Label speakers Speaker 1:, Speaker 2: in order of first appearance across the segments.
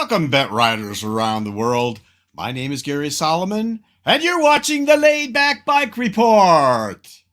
Speaker 1: Welcome, bet riders around the world. My name is Gary Solomon, and you're watching the Laid Back Bike Report.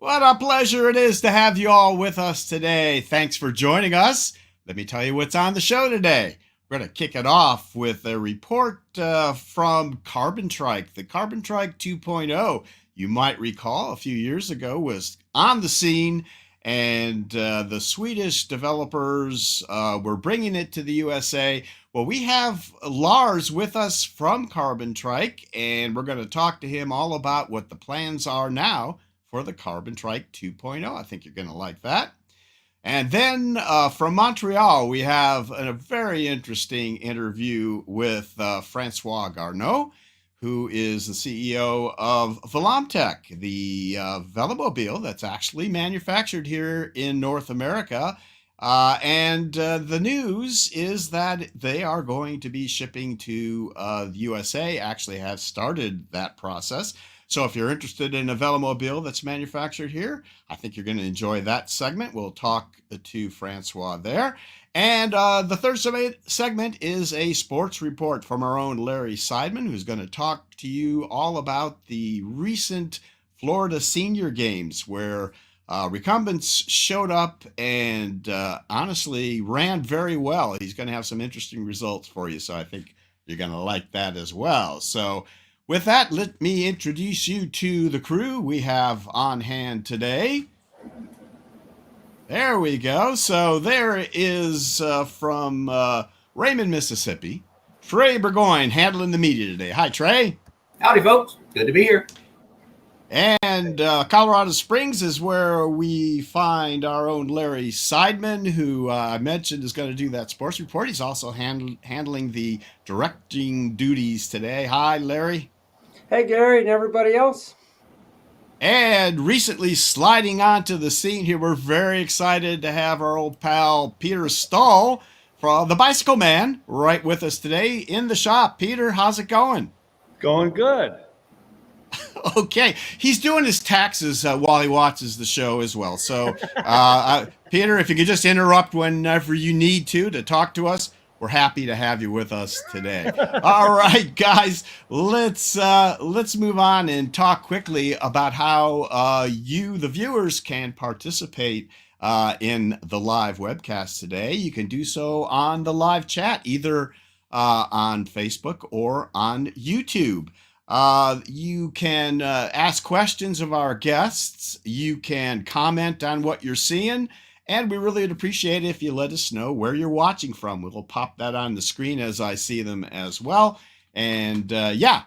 Speaker 1: What a pleasure it is to have you all with us today. Thanks for joining us. Let me tell you what's on the show today. We're going to kick it off with a report from Carbontrike. The Carbontrike 2.0, you might recall a few years ago, was on the scene, and the Swedish developers were bringing it to the USA. Well, we have Lars with us from Carbontrike, and we're going to talk to him all about what the plans are now for the Carbontrike 2.0. I think you're going to like that. And then from Montreal, we have a very interesting interview with Francois Garneau, who is the CEO of Velomtek, the Velomobile that's actually manufactured here in North America. And the news is that they are going to be shipping to the USA, actually have started that process. So if you're interested in a Velomobile that's manufactured here, I think you're going to enjoy that segment. We'll talk to Francois there. And the third segment is a sports report from our own Larry Seidman, who's going to talk to you all about the recent Florida Senior Games, where recumbents showed up and honestly ran very well. He's going to have some interesting results for you, so I think you're going to like that as well. So with that, let me introduce you to the crew we have on hand today. There we go. So there is from Raymond, Mississippi, Trey Burgoyne handling the media today. Hi, Trey.
Speaker 2: Howdy, folks. Good to be here.
Speaker 1: And Colorado Springs is where we find our own Larry Seidman, who I mentioned is going to do that sports report. He's also handling the directing duties today. Hi, Larry.
Speaker 3: Hey, Gary and everybody else.
Speaker 1: And recently sliding onto the scene here, we're very excited to have our old pal Peter Stahl from the Bicycle Man right with us today in the shop. Peter, how's it going?
Speaker 4: Going good.
Speaker 1: Okay. He's doing his taxes while he watches the show as well. So, Peter, if you could just interrupt whenever you need to talk to us, we're happy to have you with us today. All right, guys, let's move on and talk quickly about how you, the viewers, can participate in the live webcast today. You can do so on the live chat, either on Facebook or on YouTube. You can ask questions of our guests. You can comment on what you're seeing. And we really would appreciate it if you let us know where you're watching from. We'll pop that on the screen as I see them as well. And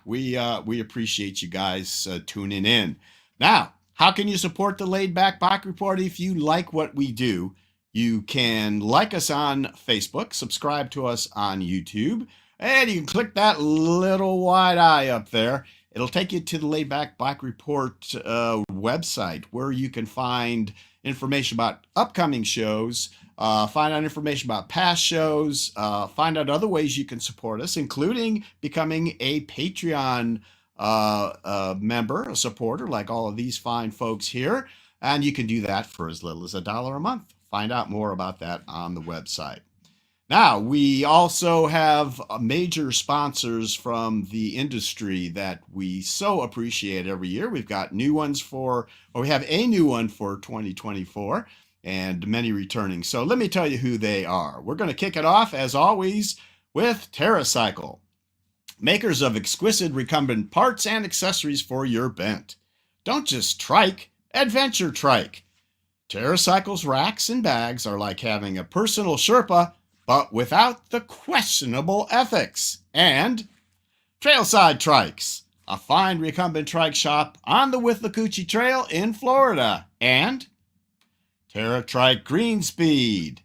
Speaker 1: we appreciate you guys tuning in. Now, how can you support the Laid Back Bike Report if you like what we do? You can like us on Facebook, subscribe to us on YouTube, and you can click that little wide eye up there. It'll take you to the Laid Back Bike Report website, where you can find information about upcoming shows, find out information about past shows, find out other ways you can support us, including becoming a Patreon member, a supporter, like all of these fine folks here. And you can do that for as little as $1 a month. Find out more about that on the website. Now, we also have major sponsors from the industry that we so appreciate every year. We've got new ones we have a new one for 2024 and many returning. So let me tell you who they are. We're going to kick it off, as always, with TerraCycle, makers of exquisite recumbent parts and accessories for your bent. Don't just trike, adventure trike. TerraCycle's racks and bags are like having a personal Sherpa, but without the questionable ethics. And Trailside Trikes, a fine recumbent trike shop on the Withlacoochee Trail in Florida. And TerraTrike Green Speed,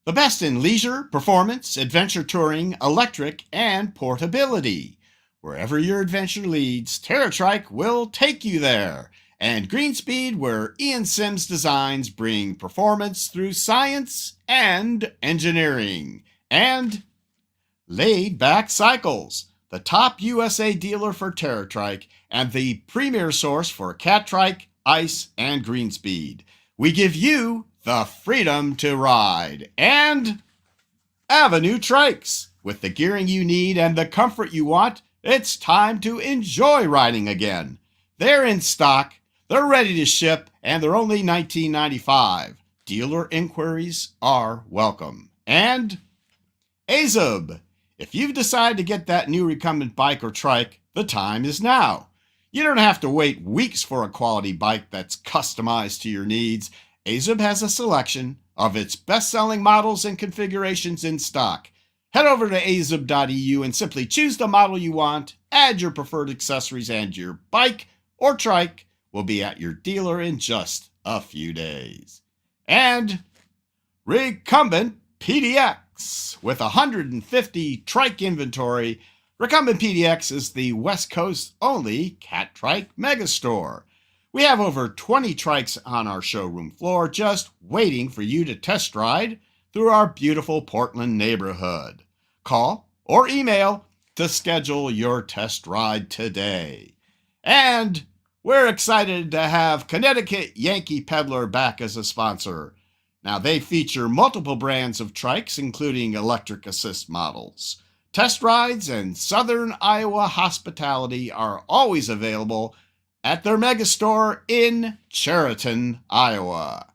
Speaker 1: The best in leisure, performance, adventure touring, electric, and portability. Wherever your adventure leads, TerraTrike will take you there. And Greenspeed, where Ian Sims designs bring performance through science and engineering. And Laid Back Cycles, the top USA dealer for TerraTrike and the premier source for Catrike, Ice, and Greenspeed. We give you the freedom to ride. And Avenue Trikes, with the gearing you need and the comfort you want, it's time to enjoy riding again. They're in stock, they're ready to ship, and they're only $19.95. Dealer inquiries are welcome. And Azub, if you've decided to get that new recumbent bike or trike, the time is now. You don't have to wait weeks for a quality bike that's customized to your needs. Azub has a selection of its best-selling models and configurations in stock. Head over to azub.eu and simply choose the model you want, add your preferred accessories, and your bike or trike will be at your dealer in just a few days. And Recumbent PDX. With 150 trike inventory, Recumbent PDX is the West Coast only Cat Trike megastore. We have over 20 trikes on our showroom floor just waiting for you to test ride through our beautiful Portland neighborhood. Call or email to schedule your test ride today. And we're excited to have Connecticut Yankee Peddler back as a sponsor. Now, they feature multiple brands of trikes, including electric assist models. Test rides and Southern Iowa hospitality are always available at their megastore in Chariton, Iowa.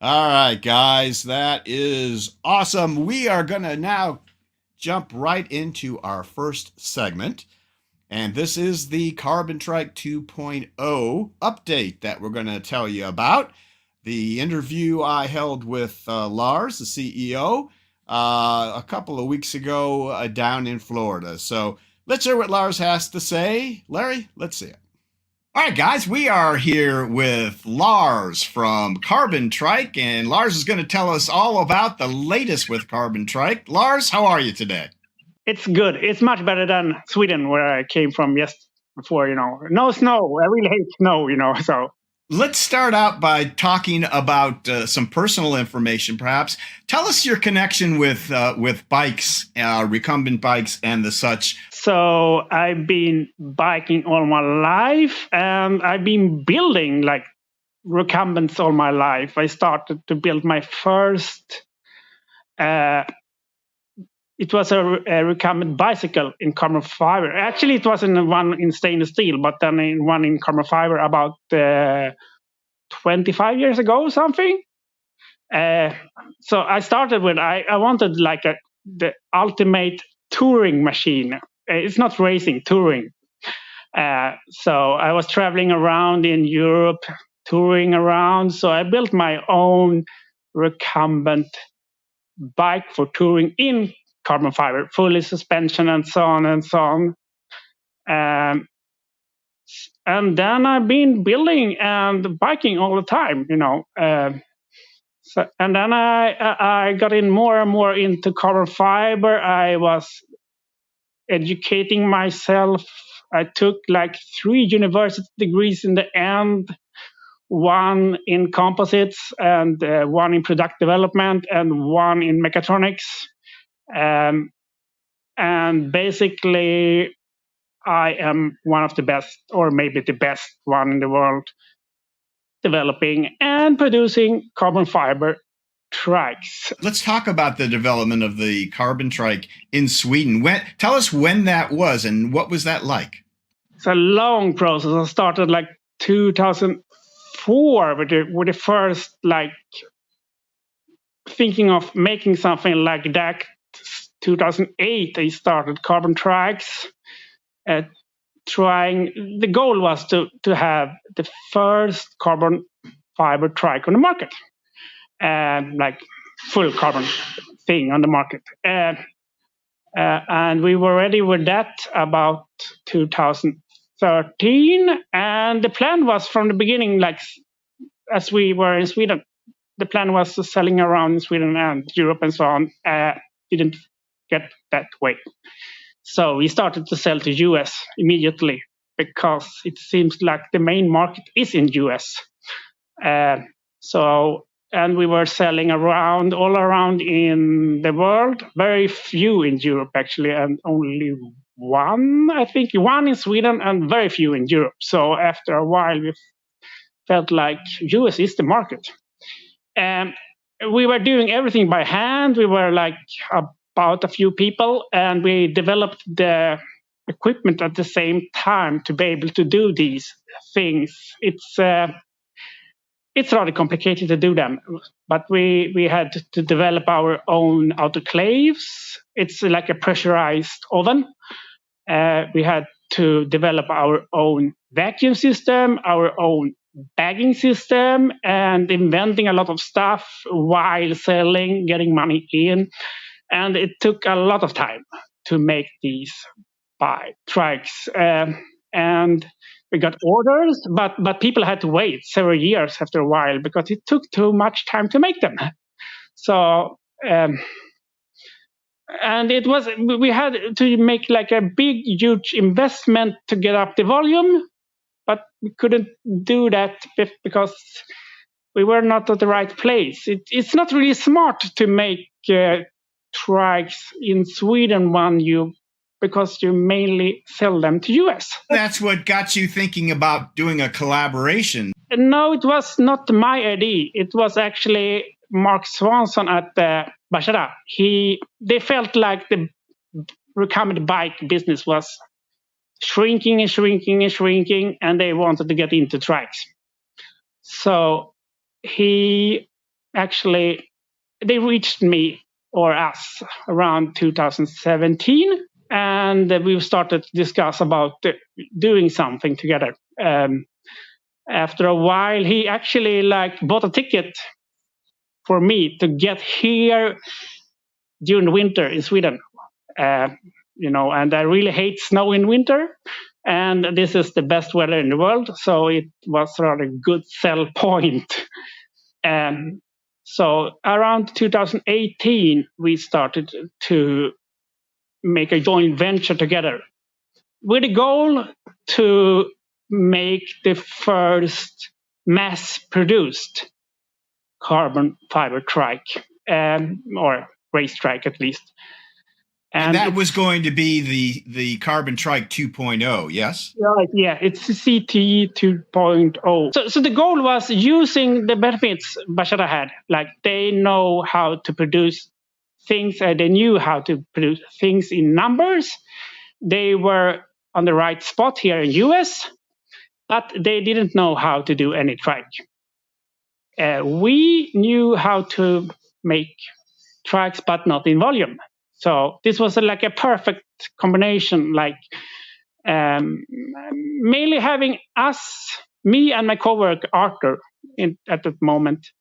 Speaker 1: All right, guys, that is awesome. We are going to now jump right into our first segment. And this is the Carbontrike 2.0 update that we're going to tell you about. The interview I held with Lars, the CEO, a couple of weeks ago down in Florida. So let's hear what Lars has to say. Larry, let's see it. All right, guys, we are here with Lars from Carbontrike, and Lars is going to tell us all about the latest with Carbontrike. Lars, how are you today?
Speaker 4: It's good. It's much better than Sweden, where I came from just before, No snow. I really hate snow, so.
Speaker 1: Let's start out by talking about some personal information, perhaps. Tell us your connection with bikes, recumbent bikes, and the such.
Speaker 4: So I've been biking all my life, and I've been building recumbents all my life. I started to build my first. It was a recumbent bicycle in carbon fiber. Actually, it wasn't one in stainless steel, but then one in carbon fiber about 25 years ago or something. So I started with, I wanted the ultimate touring machine. It's not racing, touring. So I was traveling around in Europe, touring around. So I built my own recumbent bike for touring in carbon fiber, fully suspension and so on and so on. And then I've been building and biking all the time, and then I got in more and more into carbon fiber. I was educating myself. I took 3 university degrees in the end, one in composites and one in product development and one in mechatronics. And basically, I am one of the best, or maybe the best one in the world, developing and producing carbon fiber trikes.
Speaker 1: Let's talk about the development of the Carbontrike in Sweden. Tell us when that was and what was that like?
Speaker 4: It's a long process. I started 2004 with the first thinking of making something like that. 2008, I started Carbontrikes. The goal was to have the first carbon fiber trike on the market, and full carbon thing on the market. And we were ready with that about 2013. And the plan was from the beginning, as we were in Sweden, the plan was selling around Sweden and Europe and so on. Didn't get that way. So we started to sell to US immediately because it seems like the main market is in US. And we were selling all around in the world, very few in Europe actually, and only one in Sweden and very few in Europe. So after a while, we felt like US is the market. And we were doing everything by hand. We were like about a few people, and we developed the equipment at the same time to be able to do these things. It's rather complicated to do them, but we had to develop our own autoclaves. It's like a pressurized oven. We had to develop our own vacuum system, our own bagging system, and inventing a lot of stuff while selling, getting money in. And it took a lot of time to make these trikes. And we got orders, but people had to wait several years after a while because it took too much time to make them. So, and we had to make like a big, huge investment to get up the volume, but we couldn't do that because we were not at the right place. It's not really smart to make trikes in Sweden because you mainly sell them to US.
Speaker 1: That's what got you thinking about doing a collaboration.
Speaker 4: No, it was not my idea. It was actually Mark Swanson at Bacchetta. They felt like the recumbent bike business was shrinking, and they wanted to get into trikes. So they reached me or us around 2017. And we started to discuss about doing something together. After a while, he actually bought a ticket for me to get here during the winter in Sweden. And I really hate snow in winter. And this is the best weather in the world. So it was a rather good sell point. So around 2018, we started to make a joint venture together with the goal to make the first mass-produced carbon fiber trike, or race trike at least.
Speaker 1: And that was going to be the Carbontrike 2.0, yes?
Speaker 4: Right, yeah, it's CT 2.0. So the goal was using the benefits Bacchetta had. Like they know how to produce things, they knew how to produce things in numbers. They were on the right spot here in US, but they didn't know how to do any trike. We knew how to make trikes, but not in volume. So this was like a perfect combination, mainly having me and my coworker Arthur at that moment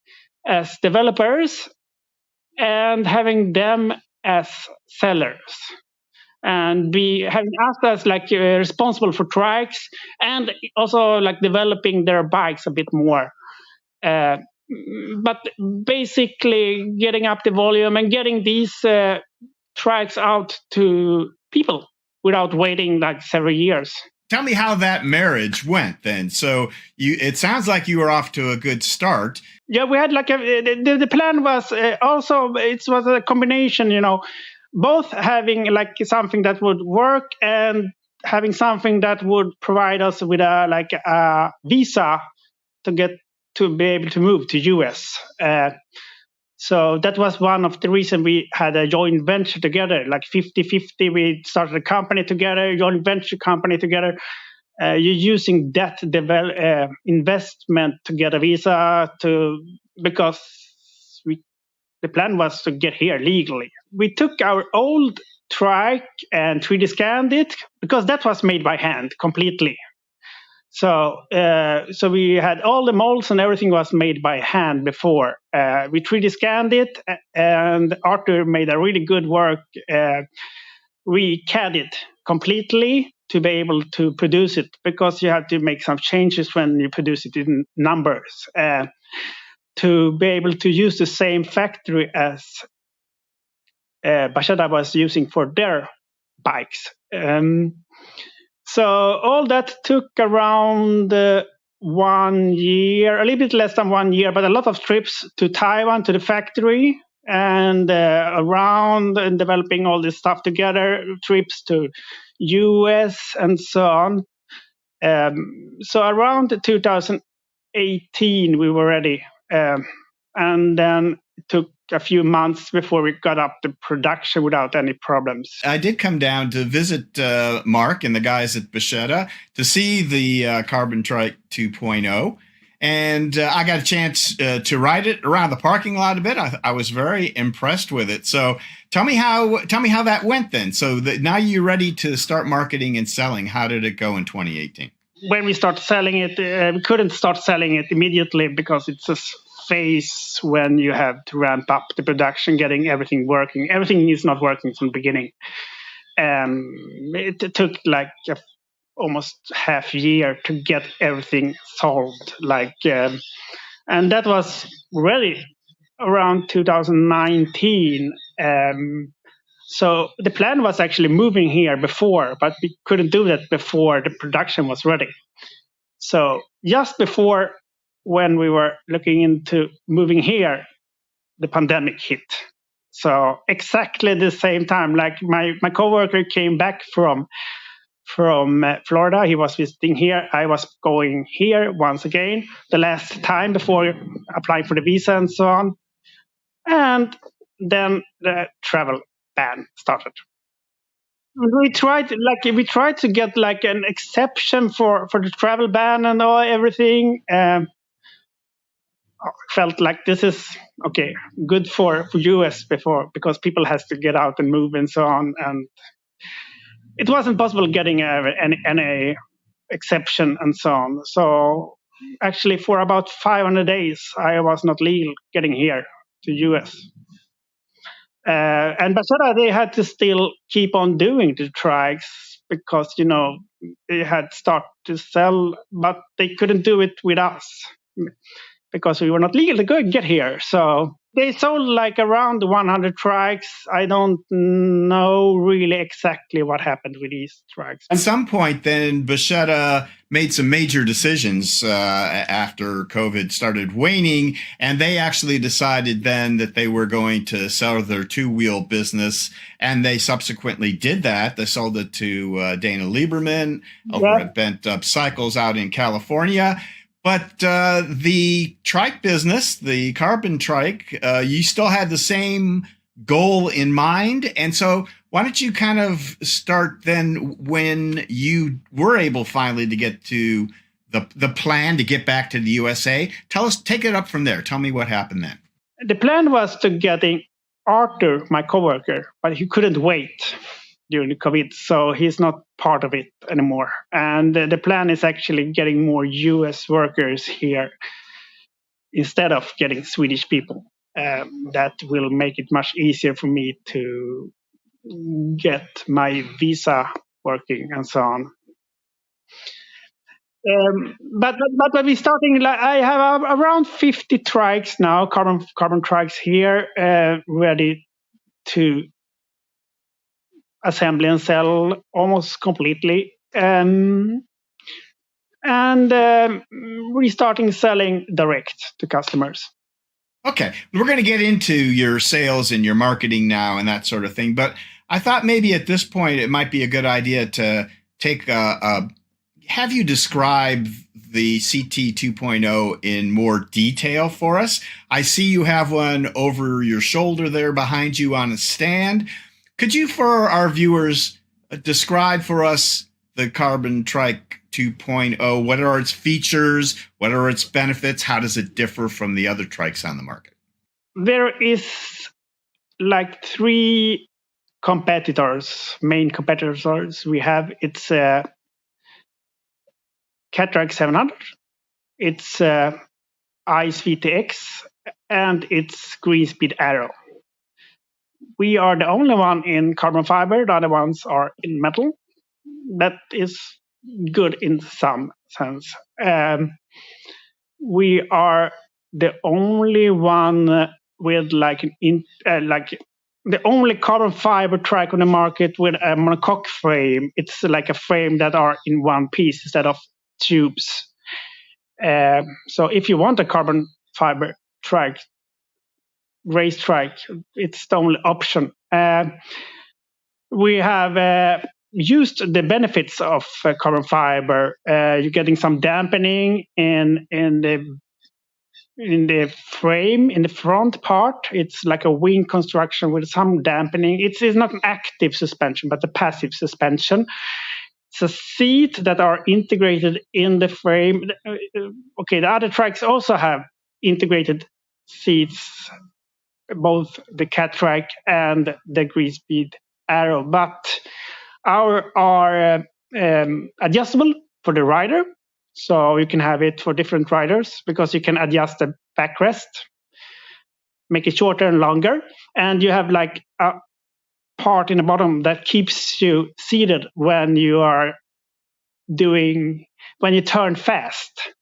Speaker 4: as developers, and having them as sellers, and having us as responsible for trikes, and also developing their bikes a bit more. But basically getting up the volume and getting these trikes out to people without waiting several years.
Speaker 1: Tell me how that marriage went then. So it sounds like you were off to a good start.
Speaker 4: Yeah, we had the plan was also, it was a combination, both having something that would work and having something that would provide us with a visa to be able to move to US. So that was one of the reasons we had a joint venture together, 50-50. We started a company together, joint venture company together. You're using that investment to get a visa because the plan was to get here legally. We took our old trike and 3D scanned it because that was made by hand completely. So we had all the molds and everything was made by hand before. We 3D scanned it, and Arthur made a really good work. We CAD it completely to be able to produce it, because you have to make some changes when you produce it in numbers. to be able to use the same factory as Bacchetta was using for their bikes. So all that took around 1 year, a little bit less than 1 year, but a lot of trips to Taiwan, to the factory, and around and developing all this stuff together, trips to US and so on. So around 2018, we were ready. And then it took a few months before we got up the production without any problems.
Speaker 1: I did come down to visit Mark and the guys at Bacchetta to see the Carbontrike 2.0. And I got a chance to ride it around the parking lot a bit. I was very impressed with it. So tell me how that went then. So now you're ready to start marketing and selling. How did it go in 2018?
Speaker 4: When we started selling it, we couldn't start selling it immediately because it's a phase when you have to ramp up the production, getting everything working. Everything is not working from the beginning. It took like almost half year to get everything solved. And that was really around 2019. So the plan was actually moving here before, but we couldn't do that before the production was ready. So just before, when we were looking into moving here, the pandemic hit. So exactly the same time, like my coworker came back from Florida. He was visiting here. I was going here once again, the last time before applying for the visa and so on. And then the travel ban started. We tried to get like an exception for the travel ban and everything. Felt like this is okay, good for US before, because people has to get out and move and so on, and it wasn't possible getting any exception and so on. So actually, for about 500 days, I was not legal getting here to US. And Bacchetta, they had to still keep on doing the trikes because, they had started to sell, but they couldn't do it with us because we were not legal to get here. So they sold like around 100 trikes. I don't know really exactly what happened with these trikes.
Speaker 1: At some point, then Bacchetta made some major decisions after COVID started waning, and they actually decided then that they were going to sell their two-wheel business, and they subsequently did that. They sold it to Dana Lieberman over at Bent Up Cycles out in California. But the trike business, the Carbontrike, you still had the same goal in mind. And so why don't you kind of start then when you were able finally to get to the plan to get back to the USA? Take it up from there. Tell me what happened then.
Speaker 4: The plan was to getting Arthur, my coworker, but he couldn't wait during the COVID, so he's not part of it anymore. And the plan is actually getting more US workers here instead of getting Swedish people. That will make it much easier for me to get my visa working and so on. But when we're starting, I have around 50 trikes now, carbon trikes here, ready to assembly and sell almost completely. And restarting selling direct to customers.
Speaker 1: Okay, we're going to get into your sales and your marketing now and that sort of thing. But I thought maybe at this point it might be a good idea to take have you describe the CT 2.0 in more detail for us. I see you have one over your shoulder there behind you on a stand. Could you, for our viewers, describe for us the Carbontrike 2.0? What are its features? What are its benefits? How does it differ from the other trikes on the market? There
Speaker 4: is like three main competitors we have. It's Catrike 700, it's Ice VTX, and it's Green Speed Aero. We are the only one in carbon fiber. The other ones are in metal. That is good in some sense. We are the only one with like the only carbon fiber trike on the market with a monocoque frame. It's like a frame that are in one piece instead of tubes. So if you want a carbon fiber trike, race trike, it's the only option. We have used the benefits of carbon fiber. You're getting some dampening in the frame, in the front part. It's like a wing construction with some dampening. It's not an active suspension, but a passive suspension. It's a seat that are integrated in the frame. Okay, the other trikes also have integrated seats, both the cat trike and the Greenspeed Arrow, but our are adjustable for the rider. So you can have it for different riders because you can adjust the backrest, make it shorter and longer. And you have like a part in the bottom that keeps you seated when you turn fast.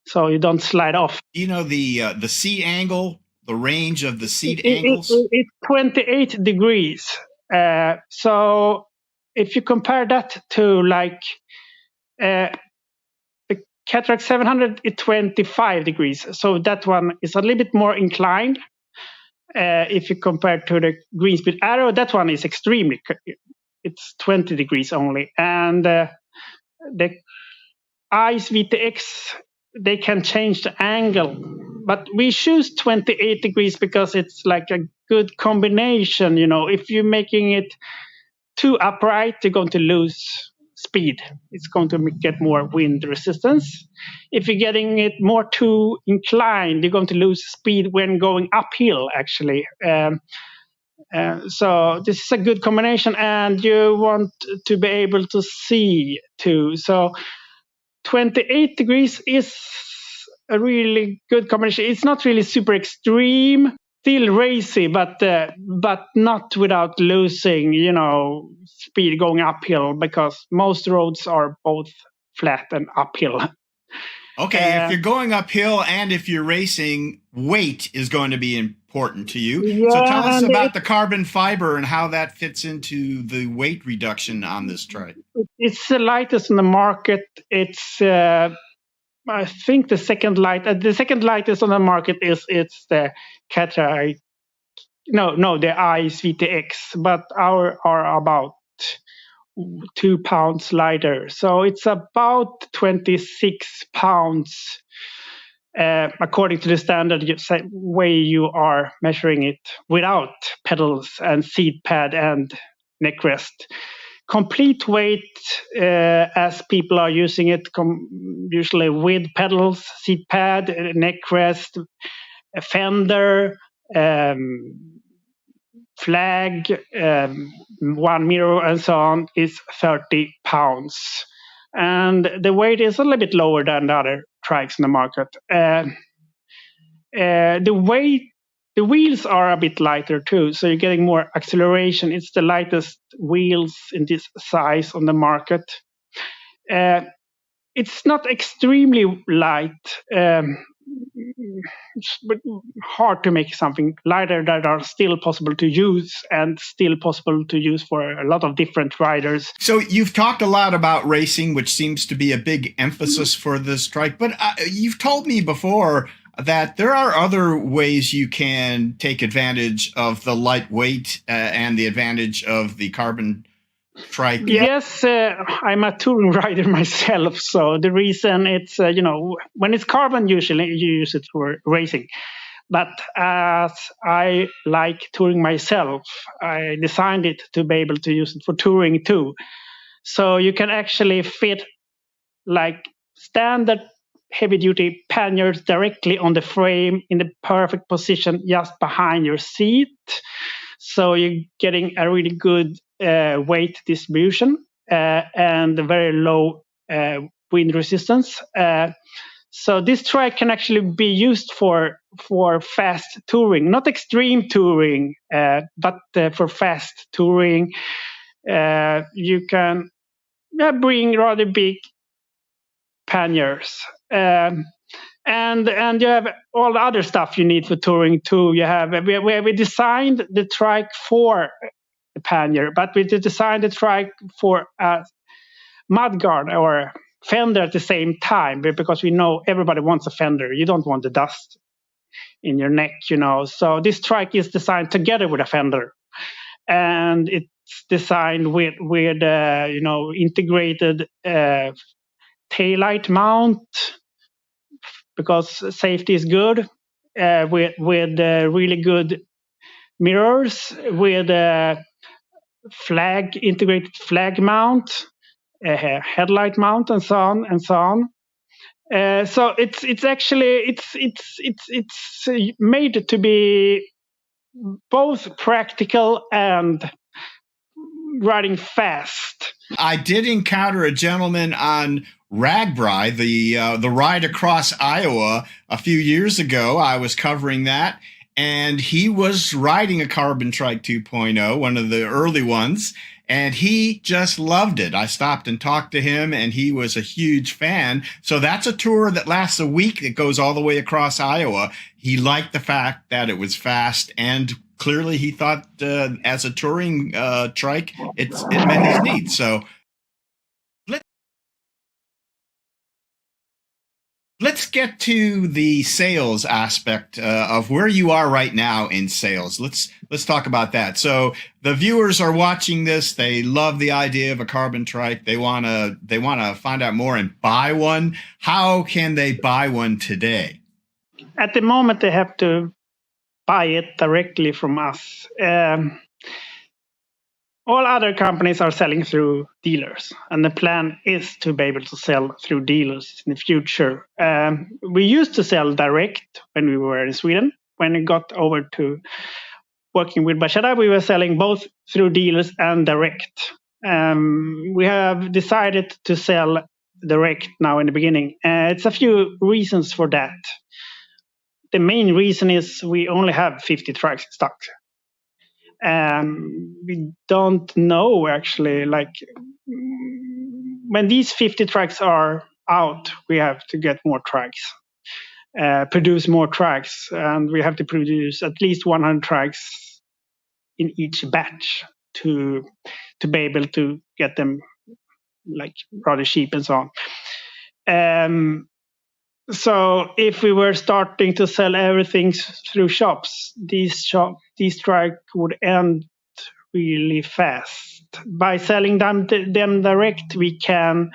Speaker 4: So you don't slide off.
Speaker 1: You know, the seat angle, the range of the seat angles?
Speaker 4: It's 28 degrees. So if you compare that to like the Cataracte 700, it's 25 degrees. So that one is a little bit more inclined. If you compare to the Greenspeed Arrow, that one is it's 20 degrees only. And the Ice VTX, they can change the angle. But we choose 28 degrees because it's like a good combination. You know, if you're making it too upright, you're going to lose speed. It's going to get more wind resistance. If you're getting it more too inclined, you're going to lose speed when going uphill, actually. So this is a good combination, and you want to be able to see too. So 28 degrees is a really good combination. It's not really super extreme, still racy, but not without losing, speed going uphill, because most roads are both flat and uphill.
Speaker 1: Okay, if you're going uphill and if you're racing, weight is going to be important to you.
Speaker 4: Yeah,
Speaker 1: so tell us about the carbon fiber and how that fits into the weight reduction on this trike.
Speaker 4: It's the lightest in the market. It's I think the second lightest on the market it's the Cataracte. No, the Ice VTX, but our are about 2 pounds lighter. So it's about 26 pounds, according to the standard way you are measuring it, without pedals and seat pad and neck rest. Complete weight, as people are using it, usually with pedals, seat pad, neck rest, a fender, flag, one mirror, and so on, is 30 pounds. And the weight is a little bit lower than the other trikes in the market. The wheels are a bit lighter too, so you're getting more acceleration. It's the lightest wheels in this size on the market. It's not extremely light, but hard to make something lighter that are still possible to use and still possible to use for a lot of different riders.
Speaker 1: So you've talked a lot about racing, which seems to be a big emphasis for this trike, but you've told me before that there are other ways you can take advantage of the lightweight and the advantage of the carbon trike.
Speaker 4: Yes, I'm a touring rider myself, so the reason it's, when it's carbon, usually you use it for racing. But as I like touring myself, I designed it to be able to use it for touring too. So you can actually fit like standard heavy-duty panniers directly on the frame in the perfect position just behind your seat. So you're getting a really good weight distribution and a very low wind resistance. So this trike can actually be used for fast touring, not extreme touring, but for fast touring. You can bring rather big panniers. and you have all the other stuff you need for touring too. You have we designed the trike for the pannier, but we designed the trike for a mudguard or fender at the same time, because we know everybody wants a fender. You don't want the dust in your neck, So this trike is designed together with a fender, and it's designed with integrated taillight mount, because safety is good, with really good mirrors, with integrated flag mount, headlight mount, and so on and so on. So it's actually it's made to be both practical and riding fast.
Speaker 1: I did encounter a gentleman on Ragbri, the ride across Iowa a few years ago. I was covering that, and he was riding a Carbontrike 2.0, one of the early ones, and he just loved it. I stopped and talked to him, and he was a huge fan. So that's a tour that lasts a week that goes all the way across Iowa. He liked the fact that it was fast, and clearly he thought as a touring trike, it met his needs. So let's get to the sales aspect of where you are right now in sales. Let's talk about that. So the viewers are watching this. They love the idea of a Carbontrike. They wanna find out more and buy one. How can they buy one today?
Speaker 4: At the moment, they have to buy it directly from us. All other companies are selling through dealers, and the plan is to be able to sell through dealers in the future. We used to sell direct when we were in Sweden. When it got over to working with Bacchetta, we were selling both through dealers and direct. We have decided to sell direct now in the beginning. It's a few reasons for that. The main reason is we only have 50 trikes in stock. We don't know actually, when these 50 trikes are out, we have to get more trikes, produce more trikes, and we have to produce at least 100 trikes in each batch to be able to get them rather cheap and so on. So if we were starting to sell everything through shops, these trike would end really fast. By selling them direct, we can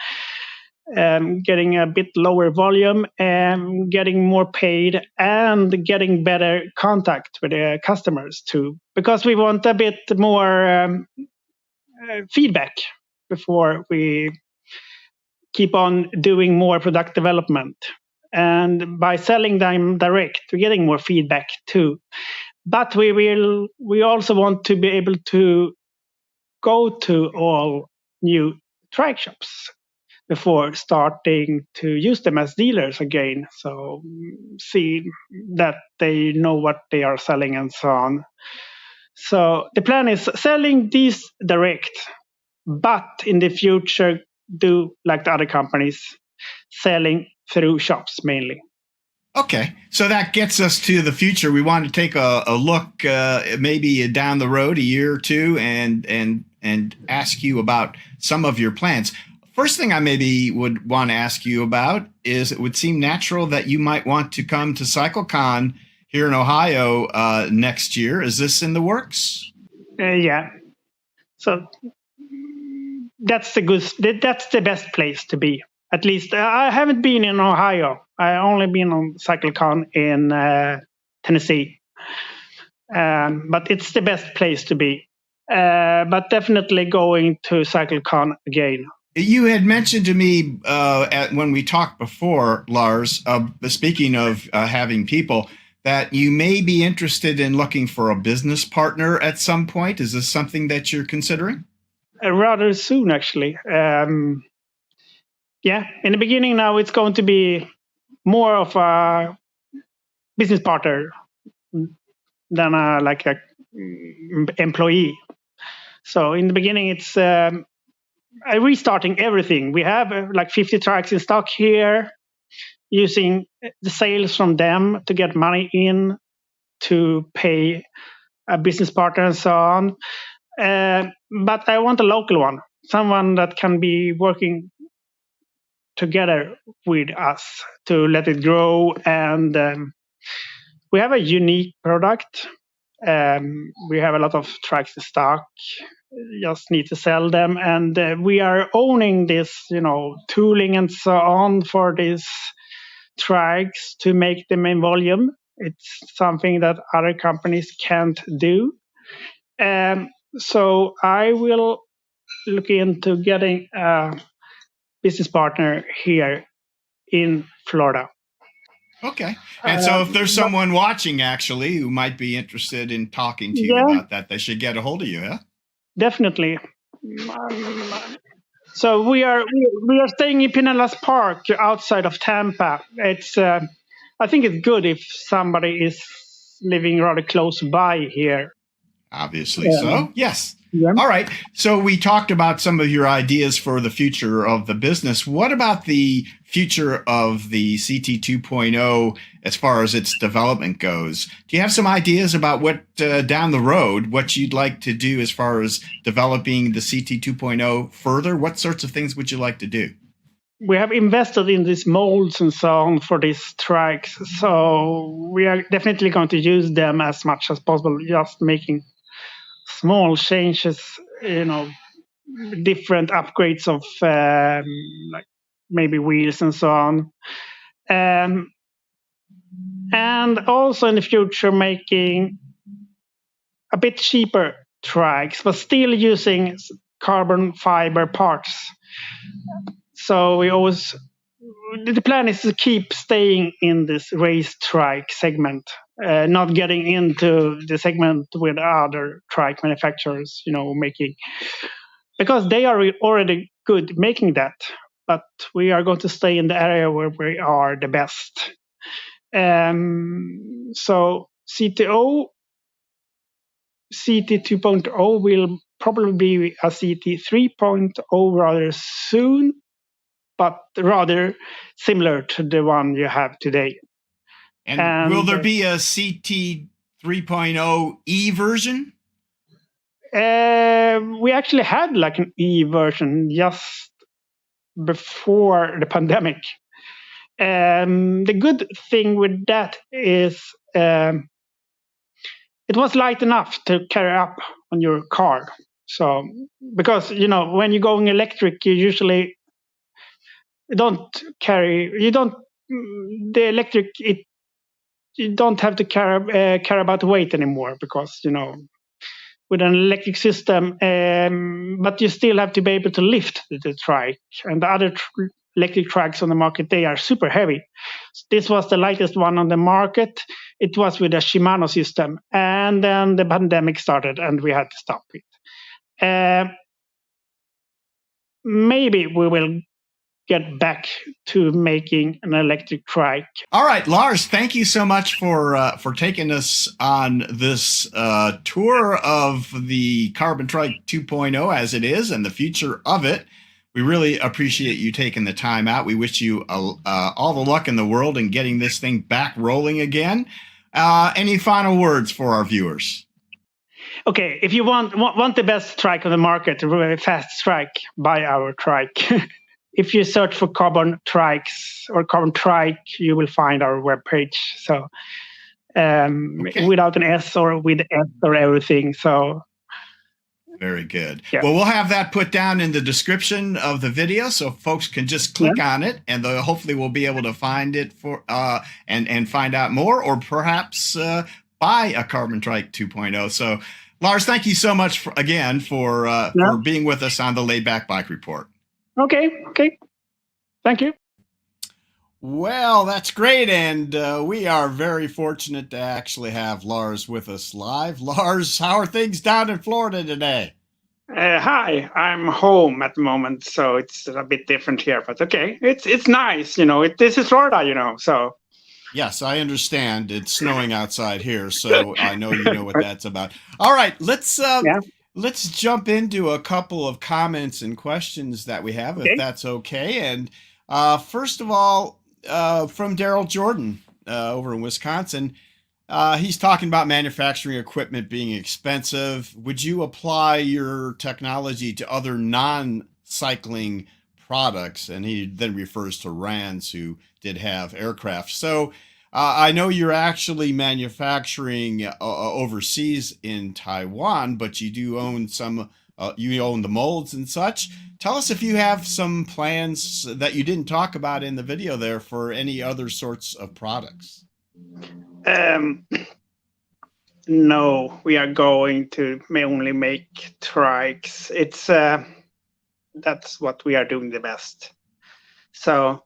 Speaker 4: getting a bit lower volume and getting more paid and getting better contact with the customers too, because we want a bit more feedback before we keep on doing more product development. And by selling them direct, we're getting more feedback too. But we also want to be able to go to all new trike shops before starting to use them as dealers again. So see that they know what they are selling and so on. So the plan is selling these direct, but in the future do like the other companies, selling through shops mainly.
Speaker 1: Okay, so that gets us to the future. We want to take a look maybe down the road a year or two and ask you about some of your plans. First thing I maybe would want to ask you about is, it would seem natural that you might want to come to CycleCon here in Ohio next year. Is this in the works?
Speaker 4: Yeah. So that's the best place to be. At least I haven't been in Ohio. I only been on CycleCon in Tennessee. But it's the best place to be. But definitely going to CycleCon again.
Speaker 1: You had mentioned to me when we talked before, Lars, speaking of having people, that you may be interested in looking for a business partner at some point. Is this something that you're considering?
Speaker 4: Rather soon, actually. Yeah, in the beginning now it's going to be more of a business partner than like a employee. So in the beginning it's restarting everything. We have like 50 trikes in stock here. using the sales from them to get money in to pay a business partner and so on. But I want a local one, someone that can be working together with us to let it grow. And we have a unique product. We have a lot of trikes in stock. Just need to sell them, and we are owning this, tooling and so on for these trikes to make them in volume. It's something that other companies can't do. So I will look into getting a business partner here in Florida.
Speaker 1: Okay. And so if there's someone watching actually who might be interested in talking to you about that, they should get a hold of you, huh?
Speaker 4: Definitely. So we are staying in Pinellas Park outside of Tampa. It's I think it's good if somebody is living rather close by here.
Speaker 1: Obviously so. Yes. Yeah. All right. So we talked about some of your ideas for the future of the business. What about the future of the CT 2.0 as far as its development goes? Do you have some ideas about what down the road, what you'd like to do as far as developing the CT 2.0 further? What sorts of things would you like to do?
Speaker 4: We have invested in these molds and so on for these trikes. So we are definitely going to use them as much as possible, just making small changes, different upgrades of like maybe wheels and so on. And also in the future making a bit cheaper trikes, but still using carbon fiber parts. So the plan is to keep staying in this race trike segment, not getting into the segment with other trike manufacturers, making, because they are already good making that, but we are going to stay in the area where we are the best. So CT 2.0 will probably be a CT 3.0 rather soon, but rather similar to the one you have today.
Speaker 1: And will there be a CT 3.0 E version?
Speaker 4: We actually had like an E version just before the pandemic. The good thing with that is it was light enough to carry up on your car. So, because, when you're going electric, you usually you don't have to care about weight anymore, because with an electric system, but you still have to be able to lift the trike. And the other electric trikes on the market, they are super heavy. This was the lightest one on the market. It was with a Shimano system, and then the pandemic started and we had to stop it. Maybe we will get back to making an electric trike.
Speaker 1: All right, Lars, thank you so much for taking us on this tour of the Carbontrike 2.0 as it is and the future of it. We really appreciate you taking the time out. We wish you all the luck in the world in getting this thing back rolling again. Any final words for our viewers?
Speaker 4: Okay, if you want the best trike on the market, a really fast trike, buy our trike. If you search for carbon trikes or carbon trike, you will find our webpage. So without an S or with S or everything. So
Speaker 1: very good.
Speaker 4: Yeah.
Speaker 1: Well, we'll have that put down in the description of the video, so folks can just click on it, and hopefully we'll be able to find it for and find out more, or perhaps buy a Carbontrike 2.0. So, Lars, thank you so much again for being with us on the Laid Back Bike Report.
Speaker 4: Okay. Thank you.
Speaker 1: Well, that's great, and we are very fortunate to actually have Lars with us live. Lars, how are things down in Florida today?
Speaker 4: Hi, I'm home at the moment, so it's a bit different here, but okay. It's nice, this is Florida, so.
Speaker 1: Yes, I understand. It's snowing outside here, so I know you know what that's about. All right, let's jump into a couple of comments and questions that we have, if that's okay. And first of all, from Daryl Jordan over in Wisconsin. He's talking about manufacturing equipment being expensive. Would you apply your technology to other non-cycling products? And he then refers to Rands, who did have aircraft. So I know you're actually manufacturing overseas in Taiwan, but you do own some. You own the molds and such. Tell us if you have some plans that you didn't talk about in the video there for any other sorts of products.
Speaker 4: No, we are going to only make trikes. It's that's what we are doing the best. So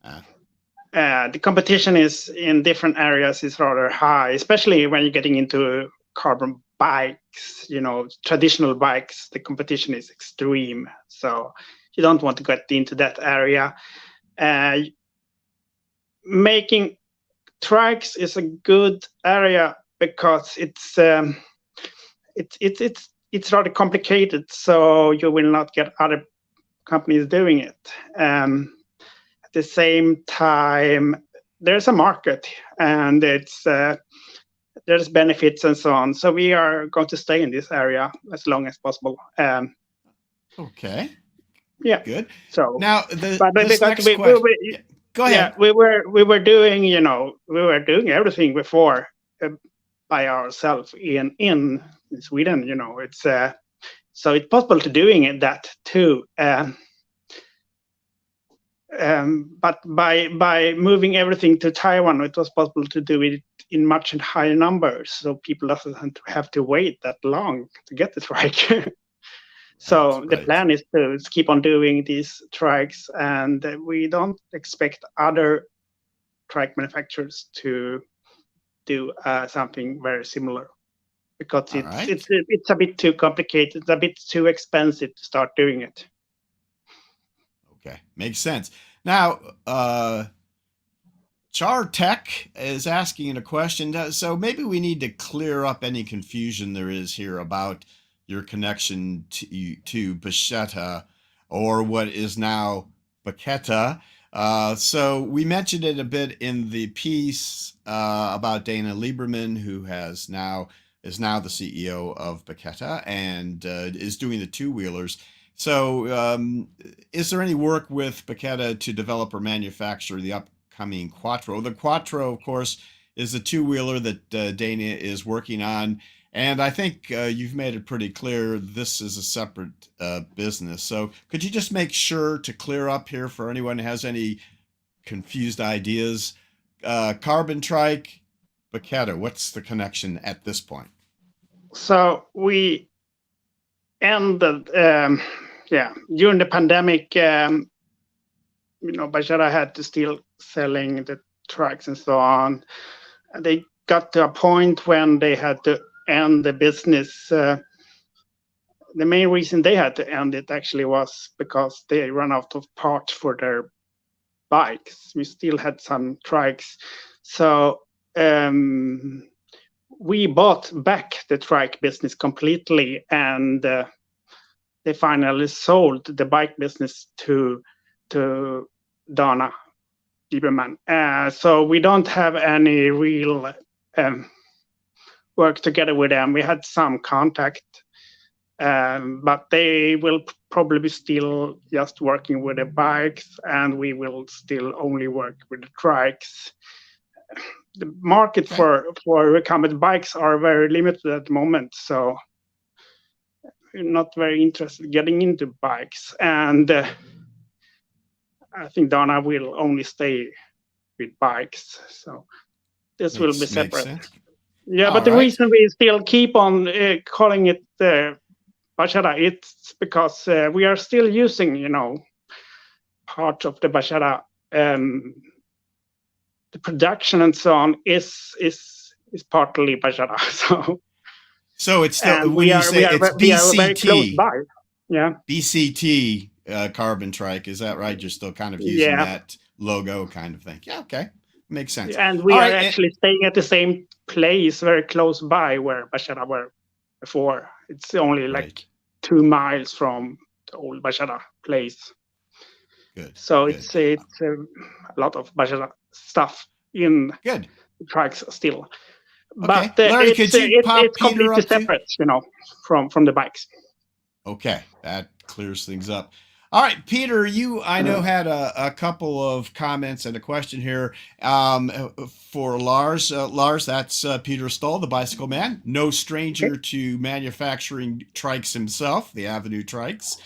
Speaker 4: the competition is in different areas is rather high, especially when you're getting into carbon bikes, traditional bikes. The competition is extreme, so you don't want to get into that area. Making trikes is a good area because it's rather complicated, so you will not get other companies doing it. At the same time, there's a market, and there's benefits and so on. So we are going to stay in this area as long as possible.
Speaker 1: Okay.
Speaker 4: Yeah.
Speaker 1: Good.
Speaker 4: So
Speaker 1: now go ahead.
Speaker 4: Yeah, we were doing everything before by ourselves in Sweden. It's so it's possible to doing that too. But by moving everything to Taiwan, it was possible to do it in much higher numbers, so people doesn't have to wait that long to get the trike. So the plan is to keep on doing these trikes, and we don't expect other trike manufacturers to do something very similar, because it's a bit too complicated, it's a bit too expensive to start doing it.
Speaker 1: Okay, makes sense. Now, Char Tech is asking a question. So maybe we need to clear up any confusion there is here about your connection to Bacchetta, or what is now Bacchetta. So we mentioned it a bit in the piece about Dana Lieberman, who is now the CEO of Bacchetta and is doing the two-wheelers. So is there any work with Bacchetta to develop or manufacture the upcoming Quattro? The Quattro, of course, is the two-wheeler that Dana is working on. And I think you've made it pretty clear this is a separate business. So could you just make sure to clear up here for anyone who has any confused ideas? Carbontrike, Bacchetta, what's the connection at this point?
Speaker 4: So we ended, during the pandemic, Bacchetta had to still selling the trikes and so on. They got to a point when they had to end the business. The main reason they had to end it actually was because they ran out of parts for their bikes. We still had some trikes, so we bought back the trike business completely, and they finally sold the bike business to Dana Lieberman. So we don't have any real work together with them. We had some contact, but they will probably be still just working with the bikes, and we will still only work with the trikes. The market for recumbent bikes are very limited at the moment, so we're not very interested in getting into bikes. And I think Dana will only stay with bikes, so this will be separate. Yeah, but the reason we still keep on calling it Bacchetta, it's because we are still using, part of the Bacchetta. The production and so on is partly Bacchetta.
Speaker 1: So it's still, when you say it's BCT,
Speaker 4: we are very close by. Yeah.
Speaker 1: BCT Carbontrike, is that right? You're still kind of using that logo kind of thing. Yeah, okay. Makes sense.
Speaker 4: And we are actually staying at the same place very close by where Bacchetta were before. It's only like 2 miles from the old Bacchetta place.
Speaker 1: Good.
Speaker 4: So it's a lot of Bacchetta stuff in
Speaker 1: Good.
Speaker 4: trikes still.
Speaker 1: Okay.
Speaker 4: But
Speaker 1: Larry, could you pop
Speaker 4: it's
Speaker 1: Peter
Speaker 4: completely
Speaker 1: up too?
Speaker 4: separate, from the bikes.
Speaker 1: Okay, that clears things up. All right, Peter, you, I know, had a couple of comments and a question here for Lars. Lars, that's Peter Stoll, the bicycle man, no stranger to manufacturing trikes himself, the Avenue trikes.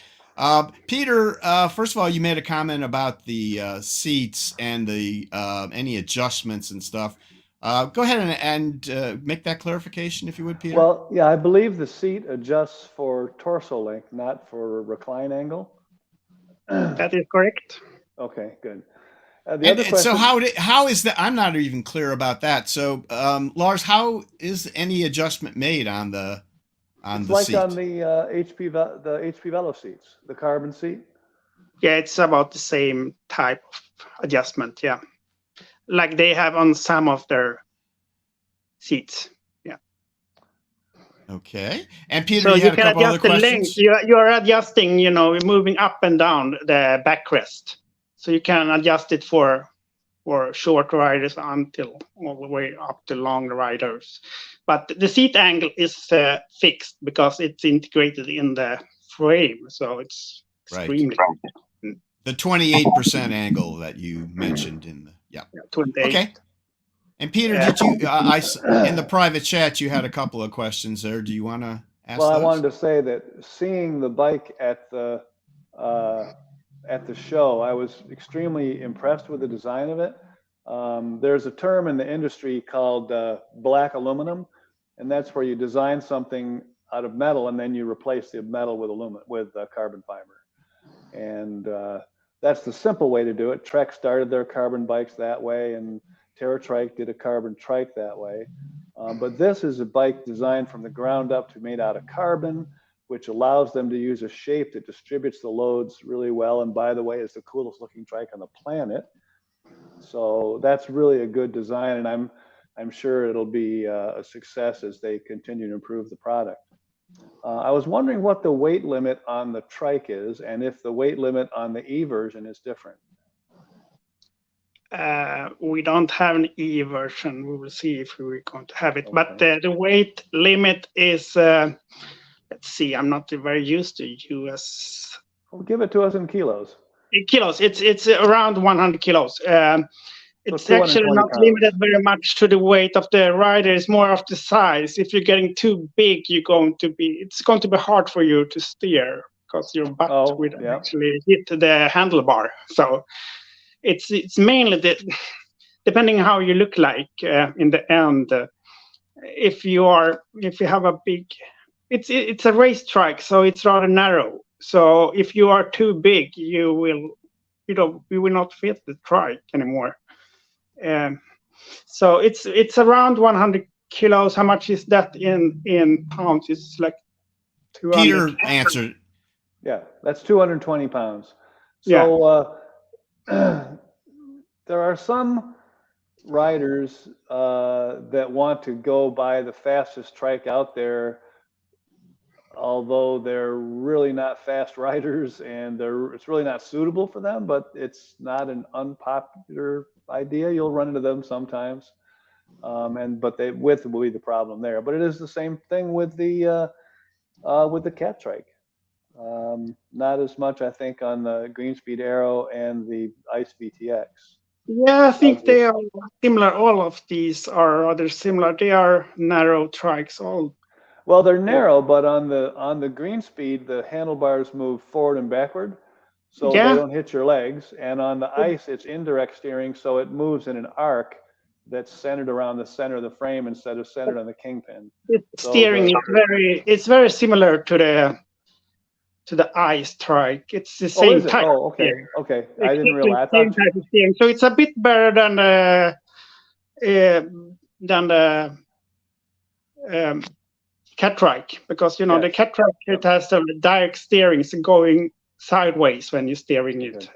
Speaker 1: Peter, first of all, you made a comment about the seats and the any adjustments and stuff. Go ahead and make that clarification, if you would, Peter.
Speaker 5: Well, yeah, I believe the seat adjusts for torso length, not for recline angle.
Speaker 4: That is correct.
Speaker 5: Okay, good. The other question.
Speaker 1: So how is that? I'm not even clear about that. So, Lars, how is any adjustment made on the
Speaker 5: like
Speaker 1: seat?
Speaker 5: on the HP Velo seats, the carbon seat.
Speaker 4: Yeah, it's about the same type of adjustment. Yeah, like they have on some of their seats. Yeah.
Speaker 1: Okay. And Peter,
Speaker 4: So
Speaker 1: you
Speaker 4: you
Speaker 1: had a
Speaker 4: can
Speaker 1: couple other
Speaker 4: adjust the
Speaker 1: questions.
Speaker 4: length. You are adjusting, moving up and down the backrest. So you can adjust it for short riders until all the way up to long riders. But the seat angle is fixed because it's integrated in the frame. So it's extremely
Speaker 1: the 28% angle that you mentioned in the
Speaker 4: 28.
Speaker 1: Okay. And Peter, did you? In the private chat, you had a couple of questions there. Do you want to ask
Speaker 5: Well,
Speaker 1: those?
Speaker 5: I wanted to say that seeing the bike at the show, I was extremely impressed with the design of it. There's a term in the industry called black aluminum, and that's where you design something out of metal and then you replace the metal with carbon fiber. And that's the simple way to do it. Trek started their carbon bikes that way, and TerraTrike did a carbon trike that way. But this is a bike designed from the ground up to be made out of carbon, which allows them to use a shape that distributes the loads really well. And by the way, it's the coolest looking trike on the planet. So that's really a good design, and I'm sure it'll be a success as they continue to improve the product. I was wondering what the weight limit on the trike is, and if the weight limit on the E version is different.
Speaker 4: We don't have an E version. We will see if we're going to have it. Okay. But the weight limit is, let's see, I'm not very used to US.
Speaker 5: Well, give it to us in kilos.
Speaker 4: In kilos, it's around 100 kilos. It's actually not limited very much to the weight of the rider. It's more of the size. If you're getting too big, it's going to be hard for you to steer because your butt would actually hit the handlebar. So it's mainly depending how you look like in the end. If you have a big, it's a race trike, so it's rather narrow. So if you are too big, you will not fit the trike anymore. So it's around 100 kilos. How much is that in pounds? It's like 200.
Speaker 1: Peter answered.
Speaker 5: Yeah, that's 220 pounds. So there are some riders that want to go buy the fastest trike out there, although they're really not fast riders and it's really not suitable for them, but it's not an unpopular idea. You'll run into them sometimes, but the width will be the problem there. But it is the same thing with the cat trike. Not as much, I think, on the Greenspeed Aero and the Ice VTX.
Speaker 4: Yeah, I think they are similar. All of these are rather similar. They are narrow trikes.
Speaker 5: Well, they're narrow, but on the Greenspeed, the handlebars move forward and backward, so they don't hit your legs. And on the ice, it's indirect steering, so it moves in an arc that's centered around the center of the frame instead of centered on the kingpin.
Speaker 4: Steering is very similar to the ice trike. It's the same type.
Speaker 5: Oh, okay, okay. I didn't realize.
Speaker 4: Same type of steering. So it's a bit better than the cat trike, because the cat trike, it has the direct steering, so going sideways when you're steering it.